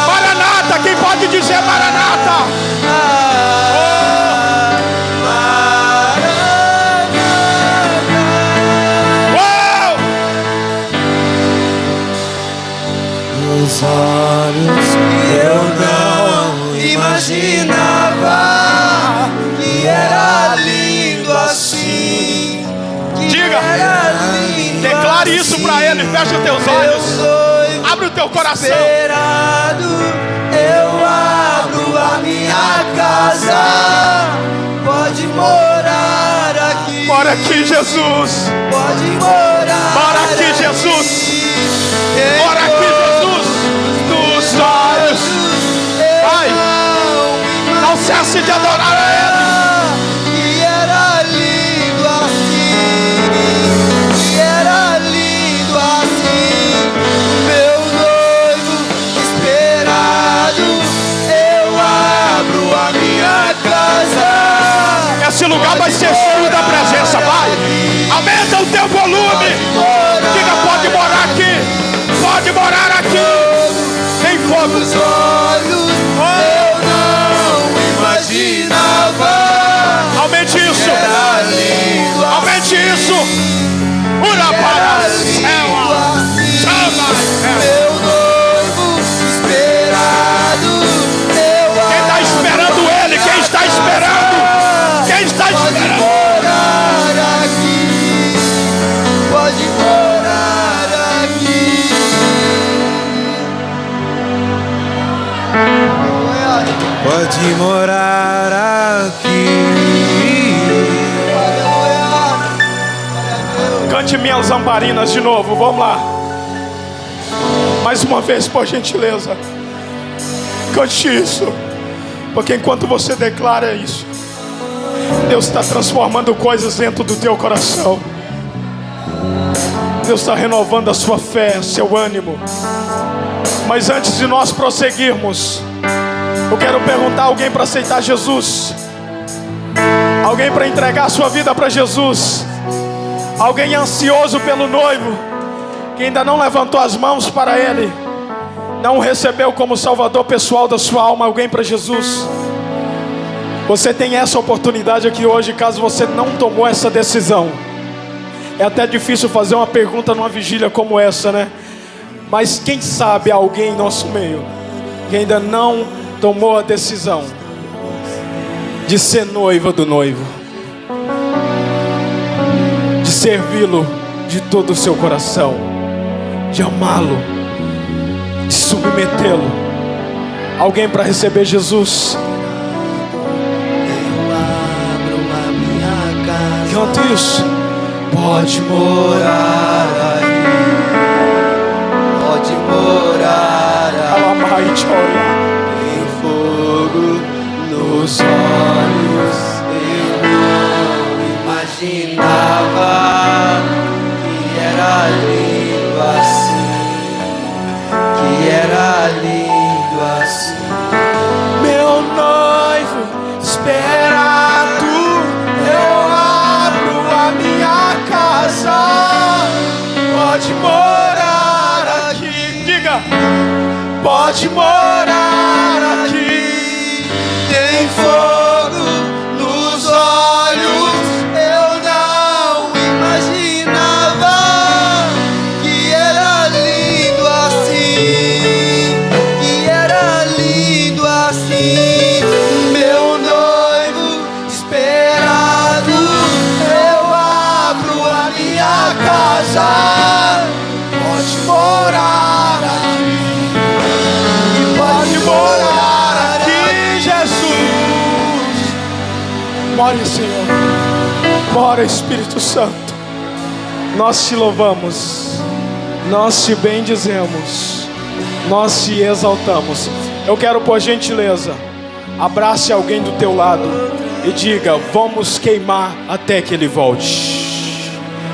Maranata! Quem pode dizer Maranata? Uau! Os olhos eu não imaginava que era lindo assim. Diga! Declare isso pra Ele. Fecha teus olhos. Abre o teu coração. Esperado, eu abro a minha casa. Pode morar aqui. Mora aqui, Jesus. Pode morar. Mora aqui, Jesus. Mora aqui, Jesus. Nos olhos. Vai. Não cesse de adorar a Ele. Que era lindo assim. Que era lindo assim. Meu fogo. Os olhos eu não imaginava. Aumente isso. Era lindo Aumente assim. isso. Ura para a céu. Chama. Meu noivo esperado. Quem está esperando ele? Quem está esperando? Quem está Pode esperando? morar aqui. Pode morar aqui. Pode morar aqui. Cante minhas lamparinas de novo, vamos lá. Mais uma vez, por gentileza. Cante isso. Porque enquanto você declara isso, Deus está transformando coisas dentro do teu coração. Deus está renovando a sua fé, seu ânimo. Mas antes de nós prosseguirmos, eu quero perguntar: alguém para aceitar Jesus? Alguém para entregar a sua vida para Jesus? Alguém ansioso pelo noivo, que ainda não levantou as mãos para Ele, não o recebeu como Salvador pessoal da sua alma? Alguém para Jesus? Você tem essa oportunidade aqui hoje, caso você não tomou essa decisão. É até difícil fazer uma pergunta numa vigília como essa, né? Mas quem sabe alguém em nosso meio que ainda não tomou a decisão de ser noiva do noivo, de servi-lo de todo o seu coração, de amá-lo, de submetê-lo. Alguém para receber Jesus? Eu abro a minha casa. Canta isso. Pode morar aí. Pode morar aí. Alamaite, olha. Tem fogo nos olhos. Eu não imaginava que era lindo assim. Que era lindo assim. Meu noivo esperado, eu abro a minha casa. Pode morar aqui. Diga. Pode morar aqui. Tem fogo nos olhos. Eu não imaginava que era lindo assim. Que era lindo assim. Meu noivo esperado, eu abro a minha casa. Pode morar aqui. Pode morar aqui, Jesus. More, Senhor. Mora, Espírito Santo. Nós te louvamos, nós te bendizemos, nós te exaltamos. Eu quero, por gentileza, abrace alguém do teu lado e diga: vamos queimar até que ele volte.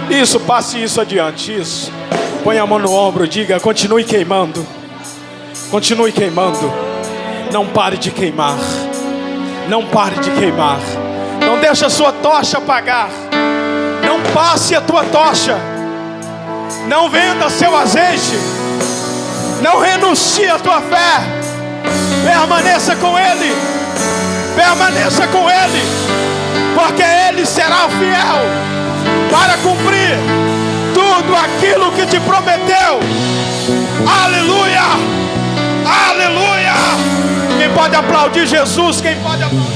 Isso, passe isso adiante. Isso. Põe a mão no ombro, diga: continue queimando. Continue queimando. Não pare de queimar. Não pare de queimar. Não deixe a sua tocha apagar. Não passe a tua tocha. Não venda seu azeite. Não renuncie à tua fé. Permaneça com Ele. Permaneça com Ele. Porque Ele será fiel para cumprir tudo aquilo que te prometeu. Aleluia. Aleluia! Quem pode aplaudir Jesus? Quem pode aplaudir?